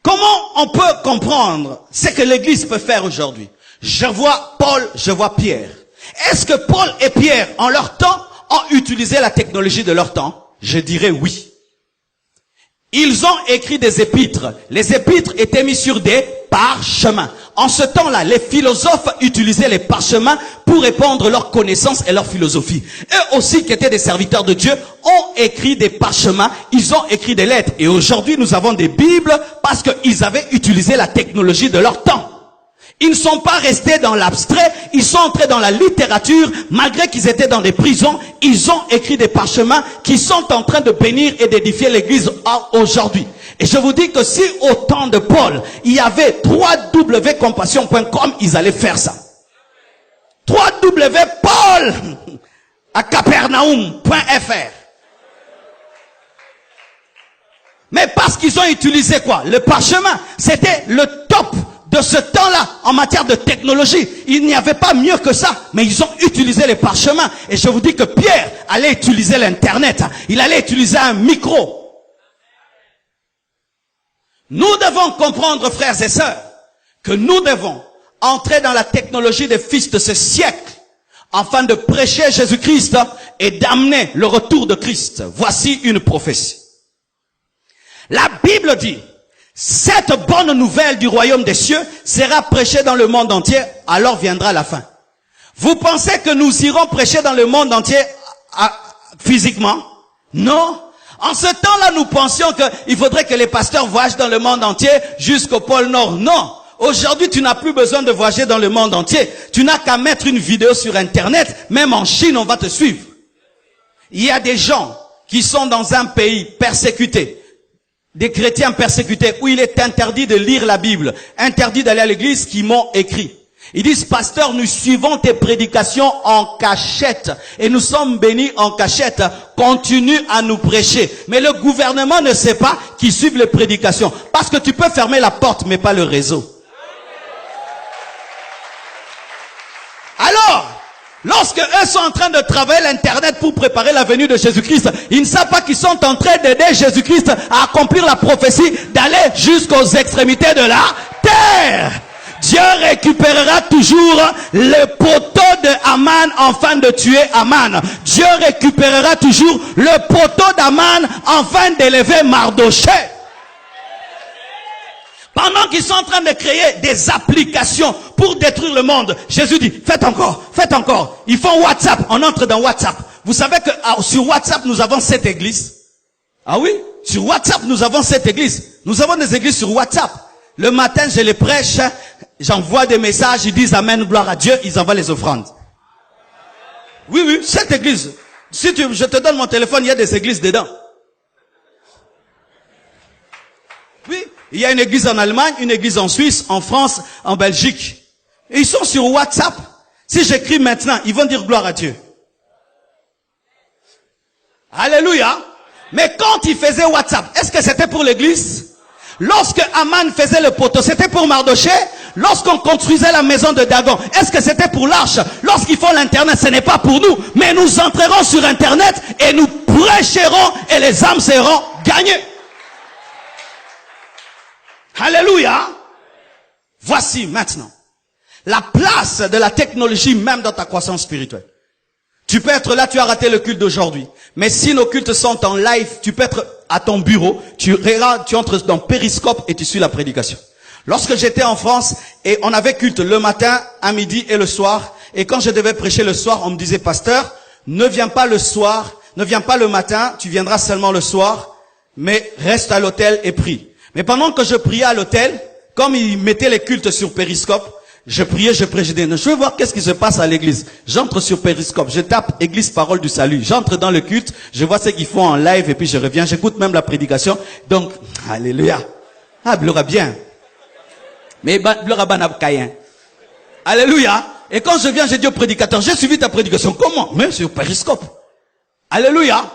comment on peut comprendre ce que l'Église peut faire aujourd'hui? Je vois Paul, je vois Pierre. Est-ce que Paul et Pierre, en leur temps, ont utilisé la technologie de leur temps? Je dirais oui. Ils ont écrit des épîtres. Les épîtres étaient mis sur des parchemins. En ce temps-là, les philosophes utilisaient les parchemins pour répandre leurs connaissances et leur philosophie. Eux aussi, qui étaient des serviteurs de Dieu, ont écrit des parchemins, ils ont écrit des lettres. Et aujourd'hui, nous avons des Bibles parce qu'ils avaient utilisé la technologie de leur temps. Ils ne sont pas restés dans l'abstrait, ils sont entrés dans la littérature, malgré qu'ils étaient dans des prisons, ils ont écrit des parchemins qui sont en train de bénir et d'édifier l'église aujourd'hui. Et je vous dis que si au temps de Paul, il y avait www.compassion.com, ils allaient faire ça. www.paul à capernaum.fr. Mais parce qu'ils ont utilisé quoi? Le parchemin. C'était le top de ce temps-là, en matière de technologie. Il n'y avait pas mieux que ça, mais ils ont utilisé les parchemins. Et je vous dis que Pierre allait utiliser l'internet, il allait utiliser un micro. Nous devons comprendre, frères et sœurs, que nous devons entrer dans la technologie des fils de ce siècle, afin de prêcher Jésus-Christ et d'amener le retour de Christ. Voici une prophétie. La Bible dit, cette bonne nouvelle du royaume des cieux sera prêchée dans le monde entier, alors viendra la fin. Vous pensez que nous irons prêcher dans le monde entier physiquement? Non. En ce temps-là, nous pensions qu'il faudrait que les pasteurs voyagent dans le monde entier jusqu'au pôle Nord. Non. Aujourd'hui, tu n'as plus besoin de voyager dans le monde entier. Tu n'as qu'à mettre une vidéo sur Internet. Même en Chine, on va te suivre. Il y a des gens qui sont dans un pays persécuté, des chrétiens persécutés, où il est interdit de lire la Bible, interdit d'aller à l'église, qui m'ont écrit. Ils disent, pasteur, nous suivons tes prédications en cachette, et nous sommes bénis en cachette, continue à nous prêcher. Mais le gouvernement ne sait pas qu'ils suivent les prédications, parce que tu peux fermer la porte, mais pas le réseau. Alors, lorsque eux sont en train de travailler l'internet pour préparer la venue de Jésus-Christ, ils ne savent pas qu'ils sont en train d'aider Jésus-Christ à accomplir la prophétie d'aller jusqu'aux extrémités de la terre. Dieu récupérera toujours le poteau de Aman afin de tuer Aman. Dieu récupérera toujours le poteau d'Aman afin d'élever Mardoché. Pendant qu'ils sont en train de créer des applications pour détruire le monde, Jésus dit, faites encore, faites encore. Ils font WhatsApp, on entre dans WhatsApp. Vous savez que sur WhatsApp, nous avons 7 églises. Ah oui? Sur WhatsApp, nous avons 7 églises. Nous avons des églises sur WhatsApp. Le matin, je les prêche, j'envoie des messages, ils disent Amen, gloire à Dieu, ils envoient les offrandes. Oui, oui, 7 églises. Si je te donne mon téléphone, il y a des églises dedans. Oui. Il y a une église en Allemagne, une église en Suisse, en France, en Belgique. Et ils sont sur WhatsApp. Si j'écris maintenant, ils vont dire gloire à Dieu. Alléluia. Mais quand il faisait WhatsApp, est-ce que c'était pour l'église? Lorsque Aman faisait le poteau, c'était pour Mardoché? Lorsqu'on construisait la maison de Dagon, est-ce que c'était pour l'arche? Lorsqu'ils font l'internet, ce n'est pas pour nous. Mais nous entrerons sur internet et nous prêcherons et les âmes seront gagnées. Alléluia. Voici maintenant la place de la technologie même dans ta croissance spirituelle. Tu peux être là, tu as raté le culte d'aujourd'hui. Mais si nos cultes sont en live, tu peux être à ton bureau, tu entres dans Periscope et tu suis la prédication. Lorsque j'étais en France et on avait culte le matin, à midi et le soir, et quand je devais prêcher le soir, on me disait, pasteur, ne viens pas le soir, ne viens pas le matin, tu viendras seulement le soir, mais reste à l'hôtel et prie. Mais pendant que je priais à l'hôtel, comme ils mettaient les cultes sur Periscope, je priais, je dis, je veux voir qu'est-ce qui se passe à l'église. J'entre sur Periscope, je tape Église Parole du Salut. J'entre dans le culte, je vois ce qu'ils font en live et puis je reviens, j'écoute même la prédication. Donc, alléluia. Ah, gloire à bien. Mais gloire à Banabkayen. Alléluia. Et quand je viens, je dis au prédicateur, j'ai suivi ta prédication. Comment? Même sur Periscope. Alléluia.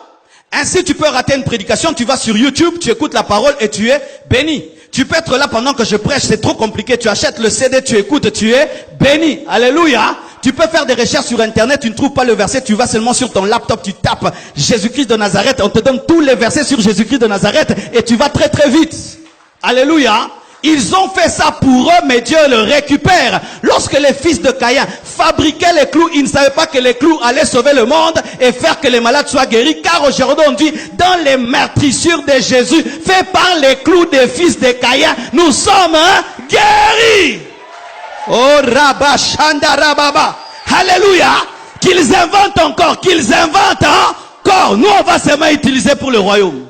Ainsi, tu peux rater une prédication, tu vas sur YouTube, tu écoutes la parole et tu es béni. Tu peux être là pendant que je prêche, c'est trop compliqué. Tu achètes le CD, tu écoutes, tu es béni. Alléluia. Tu peux faire des recherches sur Internet, tu ne trouves pas le verset, tu vas seulement sur ton laptop, tu tapes Jésus-Christ de Nazareth, on te donne tous les versets sur Jésus-Christ de Nazareth et tu vas très très vite. Alléluia. Ils ont fait ça pour eux, mais Dieu le récupère. Lorsque les fils de Caïn fabriquaient les clous, ils ne savaient pas que les clous allaient sauver le monde et faire que les malades soient guéris. Car aujourd'hui on dit, dans les meurtrissures de Jésus, faits par les clous des fils de Caïn, nous sommes guéris. Oh Rabba Shanda Rababa. Alléluia. Qu'ils inventent encore, qu'ils inventent encore. Nous on va seulement utiliser pour le royaume.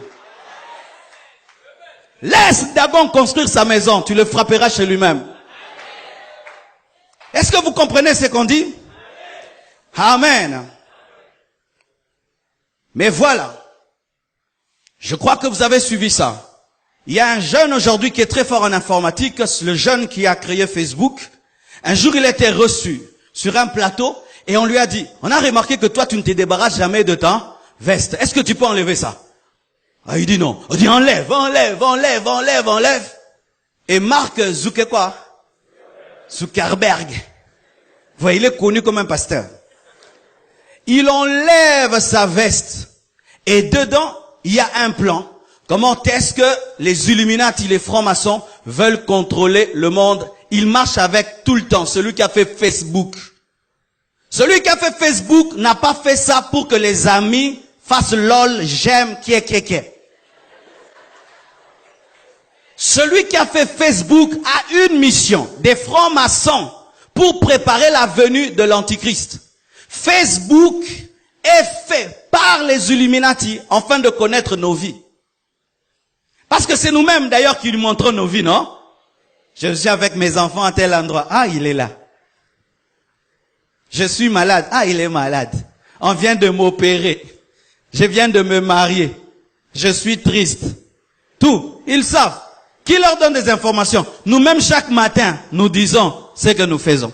Laisse Dagon construire sa maison, tu le frapperas chez lui-même. Est-ce que vous comprenez ce qu'on dit? Amen. Mais voilà. Je crois que vous avez suivi ça. Il y a un jeune aujourd'hui qui est très fort en informatique, le jeune qui a créé Facebook. Un jour, il a été reçu sur un plateau et on lui a dit, on a remarqué que toi, tu ne te débarrasses jamais de ta veste. Est-ce que tu peux enlever ça? Ah, il dit non. On dit enlève. Et Mark Zuckerberg. Vous voyez, il est connu comme un pasteur. Il enlève sa veste. Et dedans, il y a un plan. Comment est-ce que les Illuminati, les francs-maçons, veulent contrôler le monde? Il marche avec tout le temps. Celui qui a fait Facebook. Celui qui a fait Facebook n'a pas fait ça pour que les amis fassent lol, j'aime, qui est. Celui qui a fait Facebook a une mission, des francs-maçons, pour préparer la venue de l'Antichrist. Facebook est fait par les Illuminati, afin de connaître nos vies. Parce que c'est nous-mêmes d'ailleurs qui lui montrons nos vies, non? Je suis avec mes enfants à tel endroit. Ah, il est là. Je suis malade. Ah, il est malade. On vient de m'opérer. Je viens de me marier. Je suis triste. Tout. Ils savent. Qui leur donne des informations? Nous-mêmes, chaque matin, nous disons ce que nous faisons.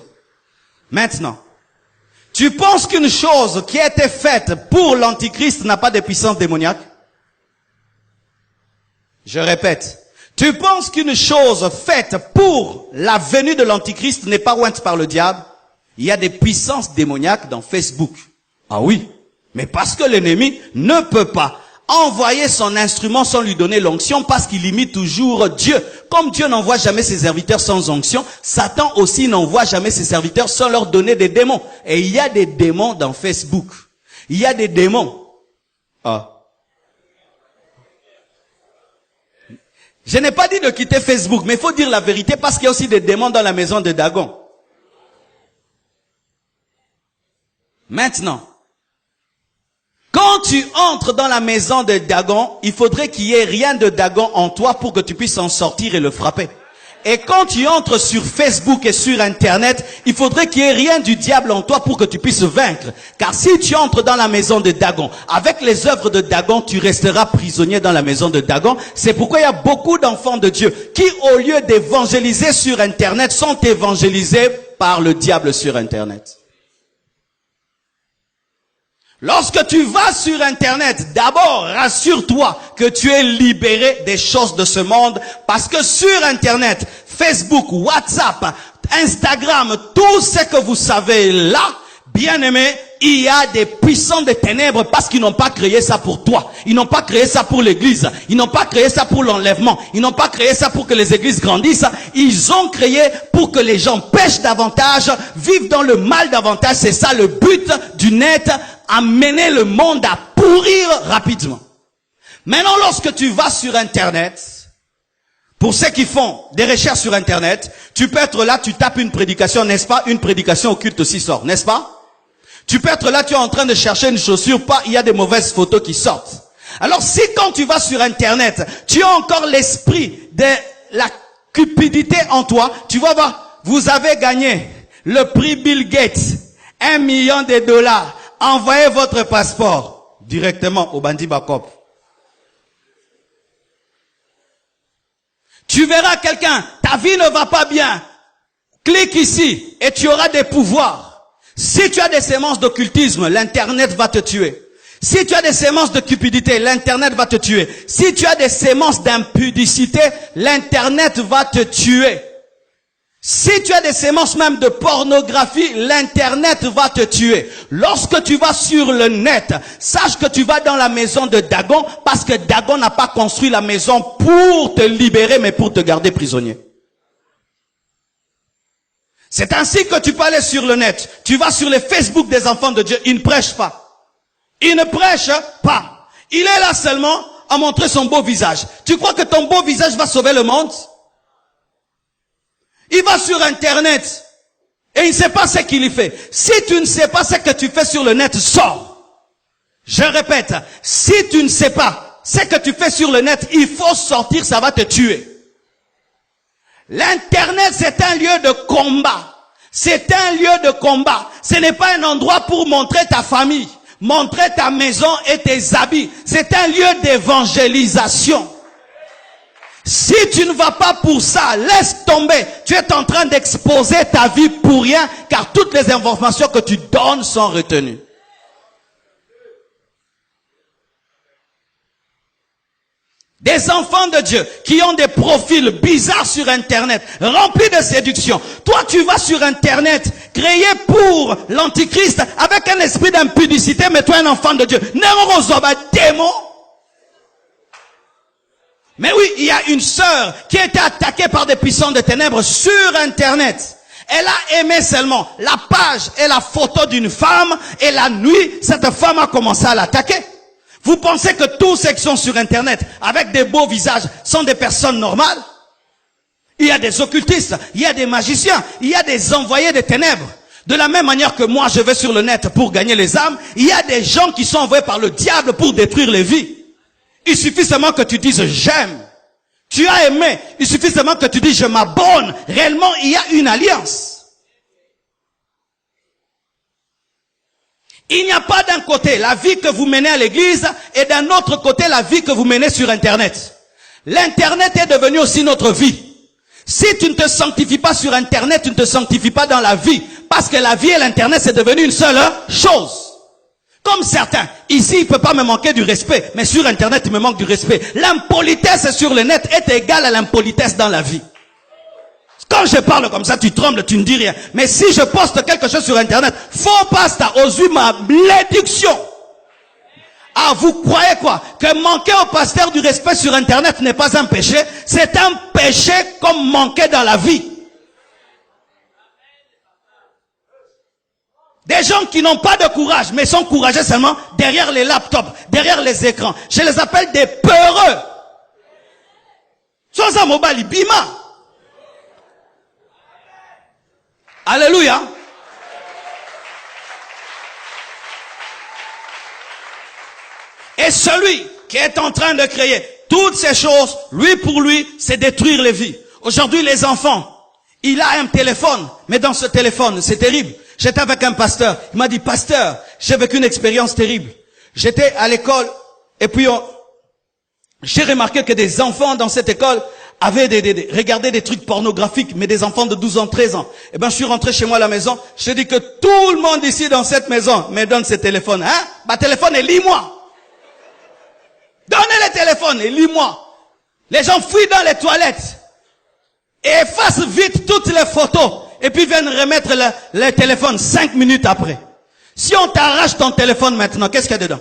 Maintenant, tu penses qu'une chose qui a été faite pour l'Antichrist n'a pas de puissance démoniaque? Je répète. Tu penses qu'une chose faite pour la venue de l'Antichrist n'est pas ointe par le diable? Il y a des puissances démoniaques dans Facebook. Ah oui. Mais parce que l'ennemi ne peut pas envoyer son instrument sans lui donner l'onction, parce qu'il imite toujours Dieu. Comme Dieu n'envoie jamais ses serviteurs sans onction, Satan aussi n'envoie jamais ses serviteurs sans leur donner des démons. Et il y a des démons dans Facebook. Il y a des démons. Ah. Je n'ai pas dit de quitter Facebook, mais il faut dire la vérité parce qu'il y a aussi des démons dans la maison de Dagon. Maintenant, quand tu entres dans la maison de Dagon, il faudrait qu'il y ait rien de Dagon en toi pour que tu puisses en sortir et le frapper. Et quand tu entres sur Facebook et sur Internet, il faudrait qu'il y ait rien du diable en toi pour que tu puisses vaincre. Car si tu entres dans la maison de Dagon, avec les œuvres de Dagon, tu resteras prisonnier dans la maison de Dagon. C'est pourquoi il y a beaucoup d'enfants de Dieu qui, au lieu d'évangéliser sur Internet, sont évangélisés par le diable sur Internet. Lorsque tu vas sur Internet, d'abord, rassure-toi que tu es libéré des choses de ce monde. Parce que sur Internet, Facebook, WhatsApp, Instagram, tout ce que vous savez là, bien-aimé, il y a des puissants des ténèbres parce qu'ils n'ont pas créé ça pour toi. Ils n'ont pas créé ça pour l'église. Ils n'ont pas créé ça pour l'enlèvement. Ils n'ont pas créé ça pour que les églises grandissent. Ils ont créé pour que les gens pêchent davantage, vivent dans le mal davantage. C'est ça le but du net, amener le monde à pourrir rapidement. Maintenant, lorsque tu vas sur Internet, pour ceux qui font des recherches sur Internet, tu peux être là, tu tapes une prédication, n'est-ce pas? Une prédication occulte aussi sort, n'est-ce pas? Tu peux être là, tu es en train de chercher une chaussure, pas, il y a des mauvaises photos qui sortent. Alors si quand tu vas sur Internet, tu as encore l'esprit de la cupidité en toi, tu vas voir, vous avez gagné le prix Bill Gates, $1 million. Envoyez votre passeport directement au bandit Bakop. Tu verras quelqu'un, ta vie ne va pas bien. Clique ici et tu auras des pouvoirs. Si tu as des sémences d'occultisme, l'Internet va te tuer. Si tu as des sémences de cupidité, l'Internet va te tuer. Si tu as des sémences d'impudicité, l'Internet va te tuer. Si tu as des sémences même de pornographie, l'Internet va te tuer. Lorsque tu vas sur le net, sache que tu vas dans la maison de Dagon, parce que Dagon n'a pas construit la maison pour te libérer, mais pour te garder prisonnier. C'est ainsi que tu peux aller sur le net. Tu vas sur les Facebook des enfants de Dieu. Il ne prêche pas. Il ne prêche pas. Il est là seulement à montrer son beau visage. Tu crois que ton beau visage va sauver le monde? Il va sur Internet et il ne sait pas ce qu'il y fait. Si tu ne sais pas ce que tu fais sur le net, sors. Je répète, si tu ne sais pas ce que tu fais sur le net, il faut sortir, ça va te tuer. L'Internet, c'est un lieu de combat. C'est un lieu de combat. Ce n'est pas un endroit pour montrer ta famille, montrer ta maison et tes habits. C'est un lieu d'évangélisation. Si tu ne vas pas pour ça, laisse tomber. Tu es en train d'exposer ta vie pour rien, car toutes les informations que tu donnes sont retenues. Des enfants de Dieu qui ont des profils bizarres sur Internet, remplis de séduction. Toi, tu vas sur Internet, créé pour l'Antichrist, avec un esprit d'impudicité, mais toi, un enfant de Dieu. Démon. Mais oui, il y a une sœur qui a été attaquée par des puissants de ténèbres sur Internet. Elle a aimé seulement la page et la photo d'une femme, et la nuit, cette femme a commencé à l'attaquer. Vous pensez que tous ceux qui sont sur Internet, avec des beaux visages, sont des personnes normales? Il y a des occultistes, il y a des magiciens, il y a des envoyés des ténèbres. De la même manière que moi, je vais sur le net pour gagner les âmes, il y a des gens qui sont envoyés par le diable pour détruire les vies. Il suffit seulement que tu dises « j'aime ». Tu as aimé. Il suffit seulement que tu dises « je m'abonne ». Réellement, il y a une alliance. Il n'y a pas d'un côté la vie que vous menez à l'église et d'un autre côté la vie que vous menez sur Internet. L'Internet est devenu aussi notre vie. Si tu ne te sanctifies pas sur Internet, tu ne te sanctifies pas dans la vie. Parce que la vie et l'Internet, c'est devenu une seule chose. Comme certains, ici, il ne peut pas me manquer du respect, mais sur Internet, il me manque du respect. L'impolitesse sur le net est égale à l'impolitesse dans la vie. Quand je parle comme ça, tu trembles, tu ne dis rien. Mais si je poste quelque chose sur Internet, faux pasta, ose ma malédiction. Ah, vous croyez quoi? Que manquer au pasteur du respect sur Internet n'est pas un péché? C'est un péché comme manquer dans la vie. Des gens qui n'ont pas de courage, mais sont courageux seulement derrière les laptops, derrière les écrans. Je les appelle des peureux. Sans un mobile, bima. Alléluia. Et celui qui est en train de créer toutes ces choses, lui pour lui, c'est détruire les vies. Aujourd'hui, les enfants, il a un téléphone, mais dans ce téléphone, c'est terrible. J'étais avec un pasteur, il m'a dit, pasteur, j'ai vécu une expérience terrible. J'étais à l'école, et puis j'ai remarqué que des enfants dans cette école avaient regardaient des trucs pornographiques, mais des enfants de 12 ans, 13 ans. Eh ben, je suis rentré chez moi à la maison. Je dis que tout le monde ici dans cette maison me donne ses téléphones. Hein? Bah, téléphone et lis-moi. Donnez les téléphones et lis-moi. Les gens fuient dans les toilettes et effacent vite toutes les photos et puis viennent remettre le téléphone 5 minutes après. Si on t'arrache ton téléphone maintenant, qu'est-ce qu'il y a dedans?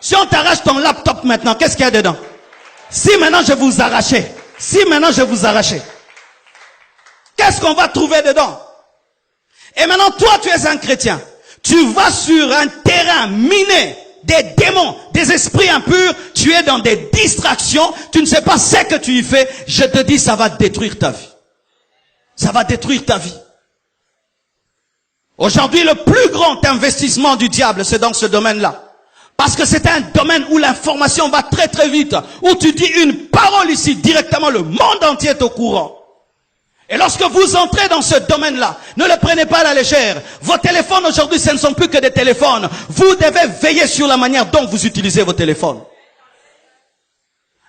Si on t'arrache ton laptop maintenant, qu'est-ce qu'il y a dedans? Si maintenant je vous arrachais, qu'est-ce qu'on va trouver dedans? Et maintenant, toi, tu es un chrétien. Tu vas sur un terrain miné des démons, des esprits impurs. Tu es dans des distractions. Tu ne sais pas ce que tu y fais. Je te dis, ça va détruire ta vie. Ça va détruire ta vie. Aujourd'hui, le plus grand investissement du diable, c'est dans ce domaine-là. Parce que c'est un domaine où l'information va très très vite. Où tu dis une parole ici, directement le monde entier est au courant. Et lorsque vous entrez dans ce domaine-là, ne le prenez pas à la légère. Vos téléphones aujourd'hui, ce ne sont plus que des téléphones. Vous devez veiller sur la manière dont vous utilisez vos téléphones.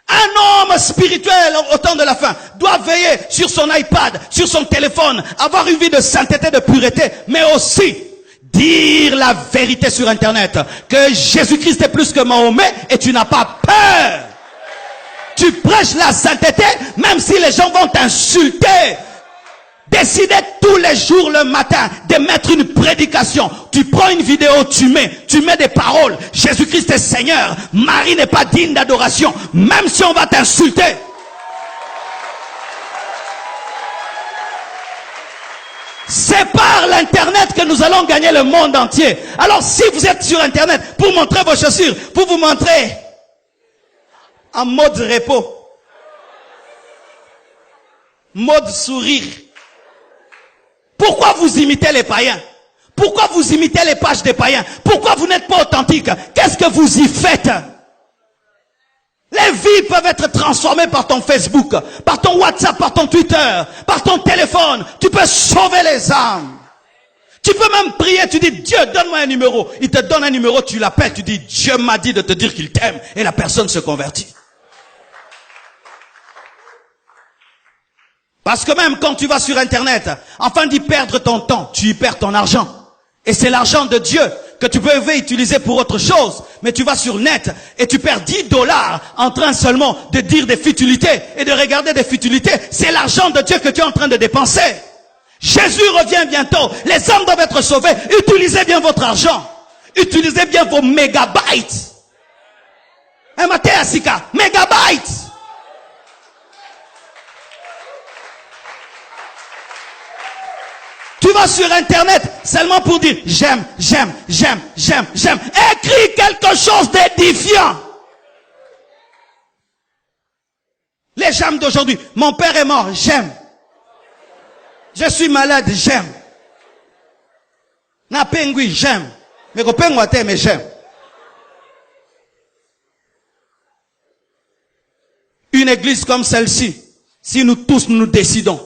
Un homme spirituel au temps de la fin doit veiller sur son iPad, sur son téléphone, avoir une vie de sainteté, de pureté, mais aussi dire la vérité sur Internet, que Jésus-Christ est plus que Mahomet et tu n'as pas peur. Tu prêches la sainteté, même si les gens vont t'insulter. Décidez tous les jours le matin de mettre une prédication. Tu prends une vidéo, tu mets des paroles. Jésus-Christ est Seigneur. Marie n'est pas digne d'adoration. Même si on va t'insulter. C'est par l'internet que nous allons gagner le monde entier. Alors si vous êtes sur internet pour montrer vos chaussures, pour vous montrer en mode repos, mode sourire, pourquoi vous imitez les païens? Pourquoi vous imitez les pages des païens? Pourquoi vous n'êtes pas authentique? Qu'est-ce que vous y faites? Les vies peuvent être transformées par ton Facebook, par ton WhatsApp, par ton Twitter, par ton téléphone. Tu peux sauver les âmes. Tu peux même prier, tu dis, Dieu, donne-moi un numéro. Il te donne un numéro, tu l'appelles, tu dis, Dieu m'a dit de te dire qu'il t'aime. Et la personne se convertit. Parce que même quand tu vas sur Internet, afin d'y perdre ton temps, tu y perds ton argent. Et c'est l'argent de Dieu que tu peux utiliser pour autre chose. Mais tu vas sur net et tu perds $10 en train seulement de dire des futilités et de regarder des futilités. C'est l'argent de Dieu que tu es en train de dépenser. Jésus revient bientôt. Les hommes doivent être sauvés. Utilisez bien votre argent. Utilisez bien vos mégabytes. Un matin à Sika, mégabytes. Tu vas sur Internet seulement pour dire j'aime. Écris quelque chose d'édifiant. Les j'aime d'aujourd'hui. Mon père est mort, j'aime. Je suis malade, j'aime. Na pengui, j'aime. Mais mais j'aime. Une église comme celle-ci, si nous tous nous décidons,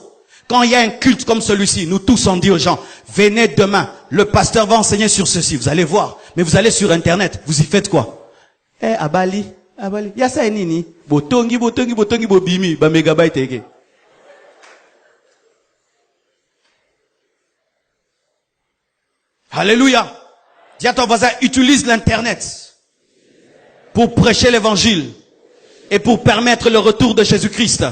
quand il y a un culte comme celui-ci, nous tous on dit aux gens, venez demain, le pasteur va enseigner sur ceci, vous allez voir. Mais vous allez sur Internet, vous y faites quoi? Abali, yasa nini? Botongi, bobimi, ba megabyte ege. Alléluia. Dis à ton voisin, utilise l'Internet pour prêcher l'évangile et pour permettre le retour de Jésus-Christ.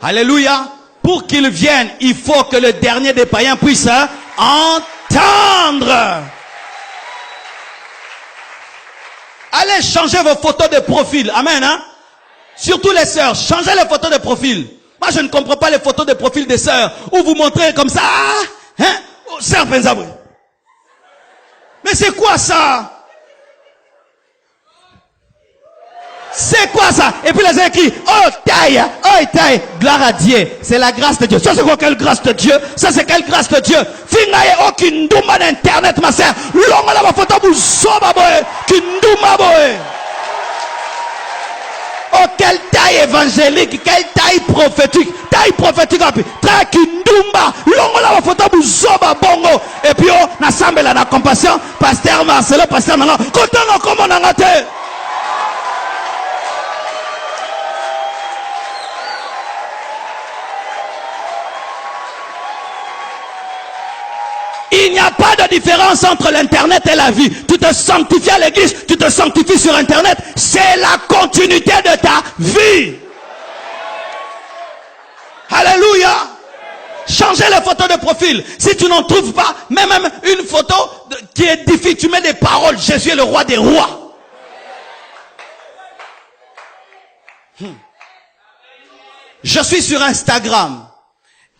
Alléluia. Pour qu'il vienne, il faut que le dernier des païens puisse entendre. Allez changer vos photos de profil. Amen. Hein? Surtout les sœurs, changez les photos de profil. Moi, je ne comprends pas les photos de profil des sœurs où vous montrez comme ça. Hein? Sœur Benzaboué. Mais c'est quoi ça? C'est quoi ça? Et puis les gens écrivent, oh taille, gloire à Dieu. C'est la grâce de Dieu. Ça c'est quoi, quelle grâce de Dieu? Ça c'est quelle grâce de Dieu? Fingaye aucune douma d'internet, ma sœur. Longa la photo pour soba boy, kindouma boy. Oh, quelle taille évangélique, quelle taille prophétique. Taille prophétique, taille kindumba. Longa la photo pour soba bongo. Et puis oh, n'assemble la compassion, pasteur Marcelo, pasteur Nanga. Quand on a comment on a raté? a pas de différence entre l'internet et la vie. Tu te sanctifies à l'église, tu te sanctifies sur internet. C'est la continuité de ta vie. Alléluia. Changez les photos de profil. Si tu n'en trouves pas, même une photo qui édifie, tu mets des paroles. Jésus est le roi des rois. Je suis sur Instagram.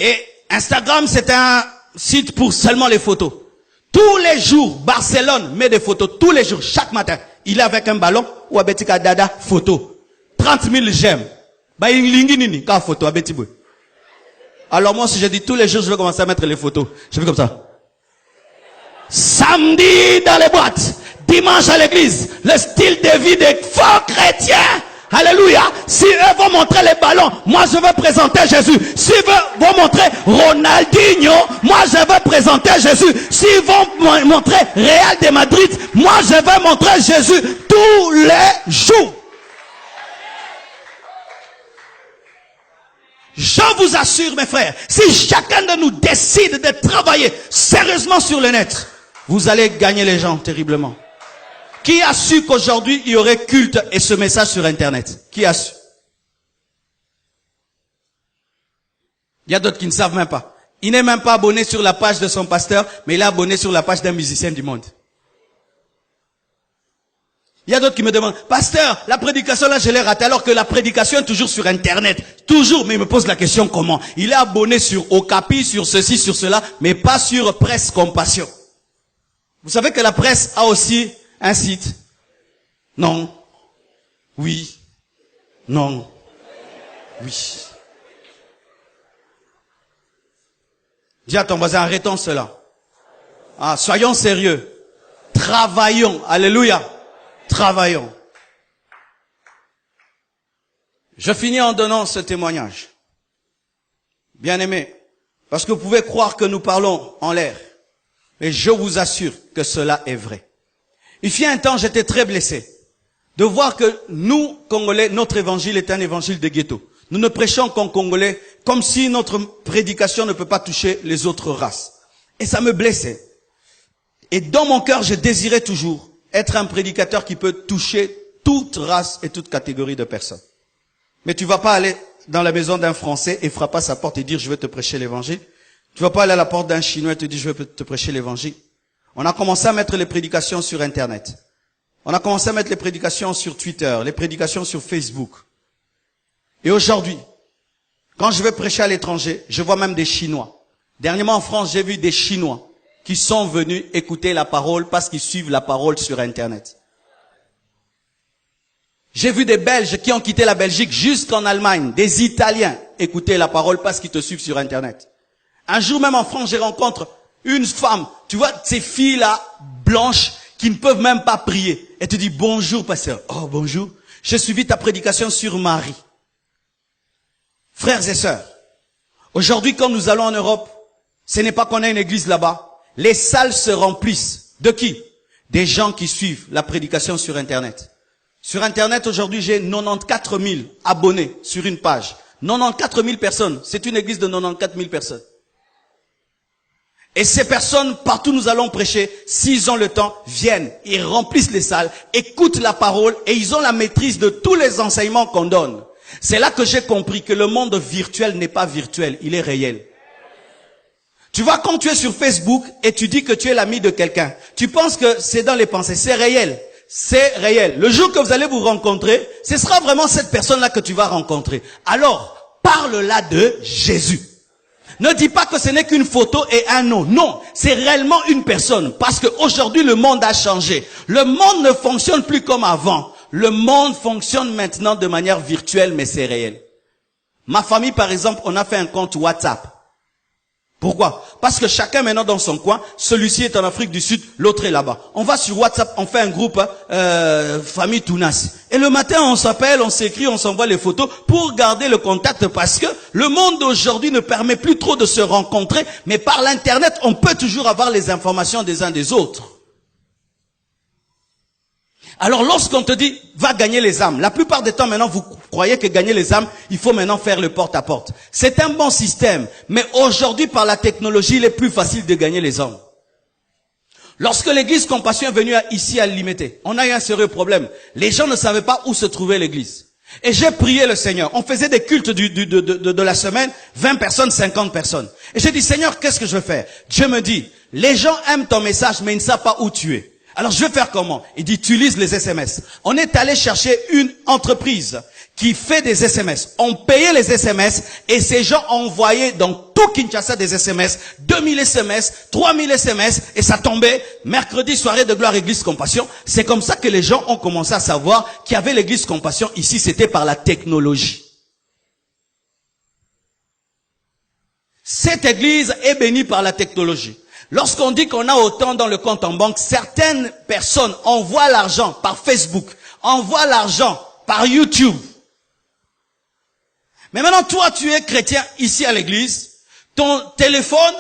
Et Instagram, c'est un site pour seulement les photos. Tous les jours, Barcelone met des photos. Tous les jours, chaque matin. Il est avec un ballon ou avec un dada photo. 30 000 j'aime. Bah, il lingi quand photo avec Tibou. Alors moi, si je dis tous les jours, je vais commencer à mettre les photos. Je fais comme ça. Samedi dans les boîtes. Dimanche à l'église. Le style de vie des faux chrétiens. Alléluia. Si eux vont montrer les ballons, moi je veux présenter Jésus. S'ils vont montrer Ronaldinho, moi je veux présenter Jésus. S'ils vont montrer Real de Madrid, moi je veux montrer Jésus tous les jours. Je vous assure, mes frères, si chacun de nous décide de travailler sérieusement sur le net, vous allez gagner les gens terriblement. Qui a su qu'aujourd'hui, il y aurait culte et ce message sur Internet? Qui a su? Il y a d'autres qui ne savent même pas. Il n'est même pas abonné sur la page de son pasteur, mais il est abonné sur la page d'un musicien du monde. Il y a d'autres qui me demandent, pasteur, la prédication là, je l'ai ratée, alors que la prédication est toujours sur Internet. Toujours, mais il me pose la question comment? Il est abonné sur Okapi, sur ceci, sur cela, mais pas sur Presse Compassion. Vous savez que la presse a aussi un site? Non. Oui. Non. Oui. Dis à ton voisin, arrêtons cela. Ah, soyons sérieux. Travaillons. Alléluia. Travaillons. Je finis en donnant ce témoignage. Bien-aimés, parce que vous pouvez croire que nous parlons en l'air, mais je vous assure que cela est vrai. Il fut un temps, j'étais très blessé de voir que nous, Congolais, notre évangile est un évangile de ghetto. Nous ne prêchons qu'en Congolais, comme si notre prédication ne peut pas toucher les autres races. Et ça me blessait. Et dans mon cœur, je désirais toujours être un prédicateur qui peut toucher toute race et toute catégorie de personnes. Mais tu vas pas aller dans la maison d'un Français et frapper à sa porte et dire je vais te prêcher l'évangile. Tu vas pas aller à la porte d'un Chinois et te dire je vais te prêcher l'évangile. On a commencé à mettre les prédications sur Internet. On a commencé à mettre les prédications sur Twitter, les prédications sur Facebook. Et aujourd'hui, quand je vais prêcher à l'étranger, je vois même des Chinois. Dernièrement en France, j'ai vu des Chinois qui sont venus écouter la parole parce qu'ils suivent la parole sur Internet. J'ai vu des Belges qui ont quitté la Belgique jusqu'en Allemagne, des Italiens écouter la parole parce qu'ils te suivent sur Internet. Un jour même en France, j'ai rencontré une femme, tu vois, ces filles-là, blanches, qui ne peuvent même pas prier. Et tu dis, bonjour, pasteur. Oh, bonjour. J'ai suivi ta prédication sur Marie. Frères et sœurs, aujourd'hui, quand nous allons en Europe, ce n'est pas qu'on a une église là-bas. Les salles se remplissent. De qui? Des gens qui suivent la prédication sur Internet. Sur Internet, aujourd'hui, j'ai 94 000 abonnés sur une page. 94 000 personnes. C'est une église de 94 000 personnes. Et ces personnes, partout où nous allons prêcher, s'ils ont le temps, viennent, ils remplissent les salles, écoutent la parole et ils ont la maîtrise de tous les enseignements qu'on donne. C'est là que j'ai compris que le monde virtuel n'est pas virtuel, il est réel. Tu vois, quand tu es sur Facebook et tu dis que tu es l'ami de quelqu'un, tu penses que c'est dans les pensées, c'est réel. C'est réel. Le jour que vous allez vous rencontrer, ce sera vraiment cette personne-là que tu vas rencontrer. Alors, parle-là de Jésus. Ne dis pas que ce n'est qu'une photo et un nom. Non, c'est réellement une personne. Parce qu'aujourd'hui, le monde a changé. Le monde ne fonctionne plus comme avant. Le monde fonctionne maintenant de manière virtuelle, mais c'est réel. Ma famille, par exemple, on a fait un compte WhatsApp. Pourquoi? Parce que chacun maintenant dans son coin, celui-ci est en Afrique du Sud, l'autre est là-bas. On va sur WhatsApp, on fait un groupe famille Tounas. Et le matin, on s'appelle, on s'écrit, on s'envoie les photos pour garder le contact parce que le monde d'aujourd'hui ne permet plus trop de se rencontrer, mais par l'internet, on peut toujours avoir les informations des uns des autres. Alors lorsqu'on te dit, va gagner les âmes, la plupart des temps maintenant, vous croyez que gagner les âmes, il faut maintenant faire le porte-à-porte. C'est un bon système, mais aujourd'hui par la technologie, il est plus facile de gagner les âmes. Lorsque l'église Compassion est venue ici à Limité, on a eu un sérieux problème. Les gens ne savaient pas où se trouvait l'église. Et j'ai prié le Seigneur. On faisait des cultes de la semaine, 20 personnes, 50 personnes. Et j'ai dit, Seigneur, qu'est-ce que je vais faire? Dieu me dit, les gens aiment ton message, mais ils ne savent pas où tu es. Alors je vais faire comment? Il dit, utilise les SMS. On est allé chercher une entreprise qui fait des SMS. On payait les SMS et ces gens envoyaient dans tout Kinshasa des SMS, 2000 SMS, 3000 SMS et ça tombait mercredi soirée de gloire Église Compassion. C'est comme ça que les gens ont commencé à savoir qu'il y avait l'Église Compassion ici, c'était par la technologie. Cette église est bénie par la technologie. Lorsqu'on dit qu'on a autant dans le compte en banque, certaines personnes envoient l'argent par Facebook, envoient l'argent par YouTube. Mais maintenant, toi, tu es chrétien ici à l'église. Ton téléphone,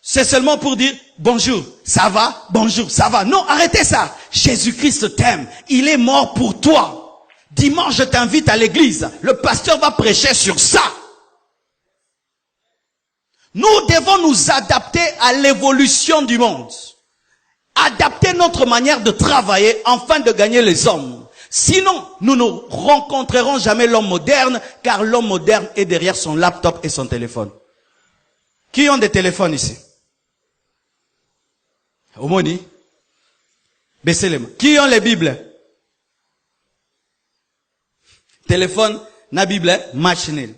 c'est seulement pour dire bonjour, ça va, bonjour, ça va. Non, arrêtez ça. Jésus-Christ t'aime. Il est mort pour toi. Dimanche, je t'invite à l'église. Le pasteur va prêcher sur ça. Nous devons nous adapter à l'évolution du monde. Adapter notre manière de travailler afin de gagner les hommes. Sinon, nous ne rencontrerons jamais l'homme moderne, car l'homme moderne est derrière son laptop et son téléphone. Qui ont des téléphones ici? Omoni? Baissez les mains. Qui ont les Bibles? Téléphone, na Bible, match nul.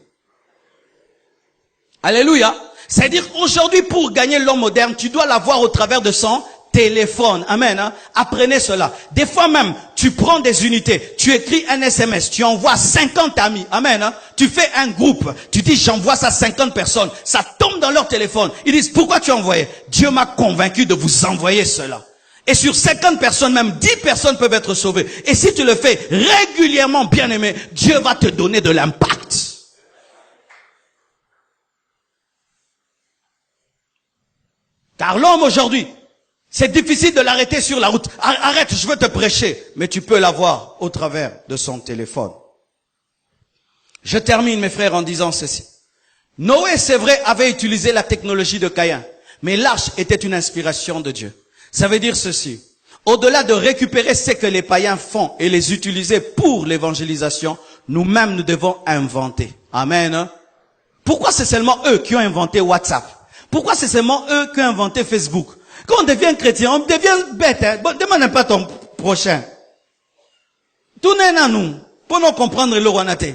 Alléluia. C'est-à-dire, aujourd'hui, pour gagner l'homme moderne, tu dois l'avoir au travers de son téléphone. Amen. Hein? Apprenez cela. Des fois même, tu prends des unités, tu écris un SMS, tu envoies 50 amis. Amen. Hein? Tu fais un groupe, tu dis j'envoie ça à 50 personnes. Ça tombe dans leur téléphone. Ils disent pourquoi tu as envoyé? Dieu m'a convaincu de vous envoyer cela. Et sur 50 personnes, même 10 personnes peuvent être sauvées. Et si tu le fais régulièrement, bien aimé, Dieu va te donner de l'impact. Car l'homme aujourd'hui, c'est difficile de l'arrêter sur la route. Arrête, je veux te prêcher. Mais tu peux l'avoir au travers de son téléphone. Je termine, mes frères, en disant ceci. Noé, c'est vrai, avait utilisé la technologie de Caïn. Mais l'arche était une inspiration de Dieu. Ça veut dire ceci. Au-delà de récupérer ce que les païens font et les utiliser pour l'évangélisation, nous-mêmes, nous devons inventer. Amen. Pourquoi c'est seulement eux qui ont inventé WhatsApp? Pourquoi c'est seulement eux qui ont inventé Facebook? Quand on devient chrétien, on devient bête. Hein? Bon, demande pas ton prochain. Tout n'est à nous. Pour nous comprendre le Rwanaté.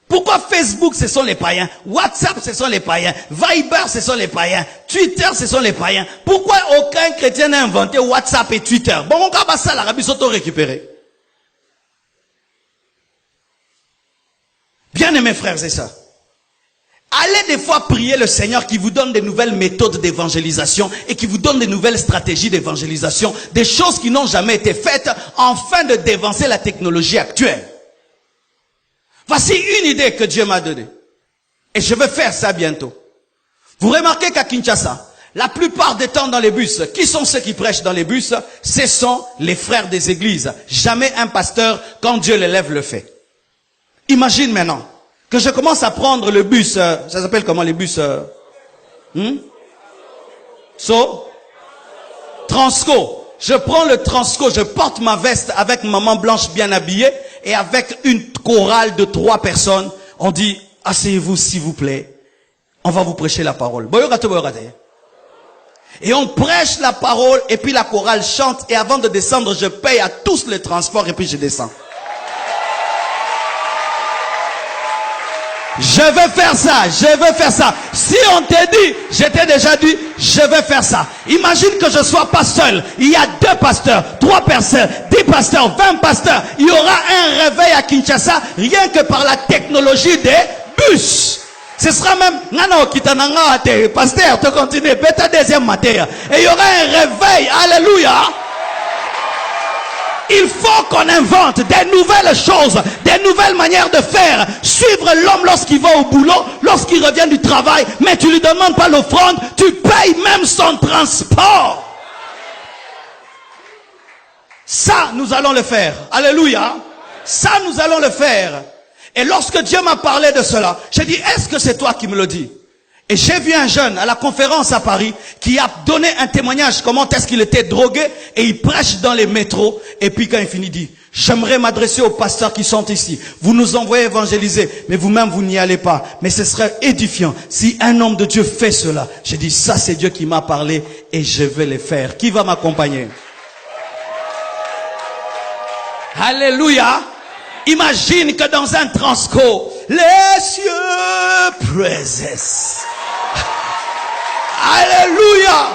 Pourquoi Facebook, ce sont les païens? WhatsApp, ce sont les païens. Viber, ce sont les païens. Twitter, ce sont les païens. Pourquoi aucun chrétien n'a inventé WhatsApp et Twitter? Bon, on va ça, l'Arabie s'auto-récupérer. Bien aimés frères et sœurs. Allez des fois prier le Seigneur qui vous donne des nouvelles méthodes d'évangélisation et qui vous donne des nouvelles stratégies d'évangélisation, des choses qui n'ont jamais été faites afin de dévancer la technologie actuelle. Voici une idée que Dieu m'a donnée. Et je vais faire ça bientôt. Vous remarquez qu'à Kinshasa, la plupart des temps dans les bus, qui sont ceux qui prêchent dans les bus? Ce sont les frères des églises. Jamais un pasteur, quand Dieu l'élève, le fait. Imagine maintenant que je commence à prendre le bus, ça s'appelle comment les bus Transco. Je prends le Transco, je porte ma veste avec maman blanche bien habillée et avec une chorale de 3 personnes. On dit, asseyez-vous s'il vous plaît. On va vous prêcher la parole. Et on prêche la parole et puis la chorale chante et avant de descendre, je paye à tous les transports et puis je descends. Je vais faire ça, je vais faire ça. Si on te dit, je t'ai déjà dit, je vais faire ça. Imagine que je sois pas seul. Il y a 2 pasteurs, 3 pasteurs, 10 pasteurs, 20 pasteurs. Il y aura un réveil à Kinshasa, rien que par la technologie des bus. Ce sera même, pasteur, tu continues, bêta deuxième matière. Et il y aura un réveil, alléluia. Il faut qu'on invente des nouvelles choses, des nouvelles manières de faire. Suivre l'homme lorsqu'il va au boulot, lorsqu'il revient du travail, mais tu lui demandes pas l'offrande, tu payes même son transport. Ça, nous allons le faire. Alléluia. Ça, nous allons le faire. Et lorsque Dieu m'a parlé de cela, j'ai dit, est-ce que c'est toi qui me le dis? Et j'ai vu un jeune à la conférence à Paris qui a donné un témoignage comment est-ce qu'il était drogué et il prêche dans les métros. Et puis quand il finit, il dit, j'aimerais m'adresser aux pasteurs qui sont ici. Vous nous envoyez évangéliser, mais vous-même vous n'y allez pas. Mais ce serait édifiant si un homme de Dieu fait cela. J'ai dit, ça c'est Dieu qui m'a parlé et je vais le faire. Qui va m'accompagner? Alléluia. Imagine que dans un transco, les cieux présents. Alléluia.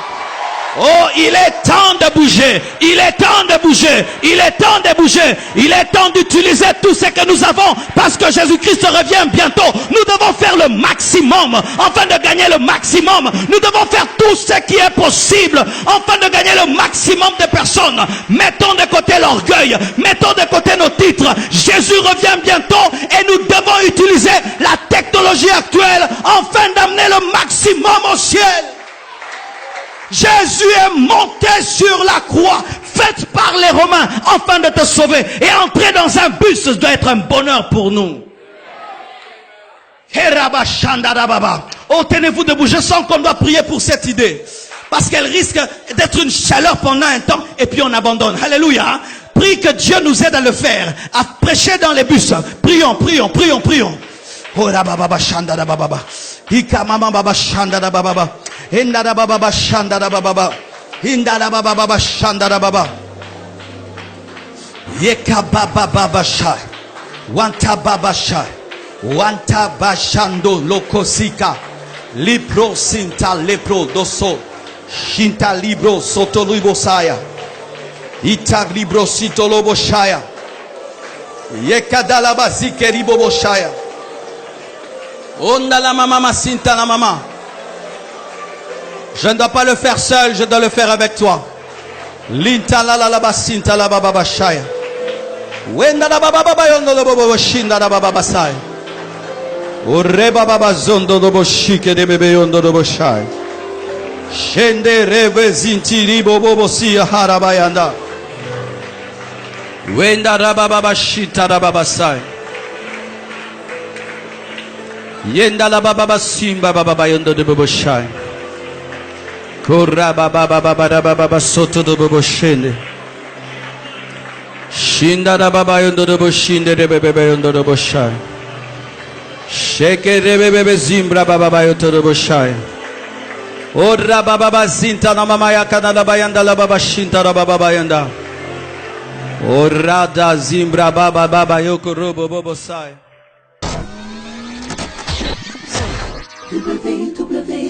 Oh, il est temps de bouger. Il est temps de bouger. Il est temps de bouger. Il est temps d'utiliser tout ce que nous avons parce que Jésus-Christ revient bientôt. Nous devons faire le maximum afin de gagner le maximum. Nous devons faire tout ce qui est possible afin de gagner le maximum de personnes. Mettons de côté l'orgueil. Mettons de côté nos titres. Jésus revient bientôt et nous devons utiliser la technologie actuelle afin d'amener le maximum au ciel. Jésus est monté sur la croix, faite par les Romains, afin de te sauver. Et entrer dans un bus doit être un bonheur pour nous. Oh, tenez-vous debout. Je sens qu'on doit prier pour cette idée. Parce qu'elle risque d'être une chaleur pendant un temps et puis on abandonne. Alléluia. Prie que Dieu nous aide à le faire. À prêcher dans les bus. Prions, prions, prions, prions. Oh, rababa shanda da baba. Ika mama baba shanda da baba. Inda da baba shanda da baba. Inda da baba shanda da baba. Yeka baba baba shai. Wanta baba shai. Wanta bashando lokosika. Lipro sinta lepro doso. Shinta libro soto libo saya. Ita libro sito lobo shaya. Yeka dalaba zike ribo shaya. Onda la mama sinta la mama. Je ne dois pas le faire seul, je dois le faire avec toi. Linta la la basinta la baba bashaya. Wenda la baba baba yondo lo bobo shinda la baba basai. Ore baba zondo do boshike de bebe yondo do boshai. Shende reve zintiri bobo si harabayanda. Wenda la baba bashita la baba sai. Yenda la baba basimba baba yondo do bobo shai. Korra baba baba baba baba soto do bobo shende. Shinda da baba yondo do boshinde de bebe yondo do boshai. Sheke de bebe zimbra baba yondo do boshai. Orra baba bazinta na mama yakana da bayanda la baba shinta da baba bayanda. Orra da zimbra baba yoko robo bobo sai. www.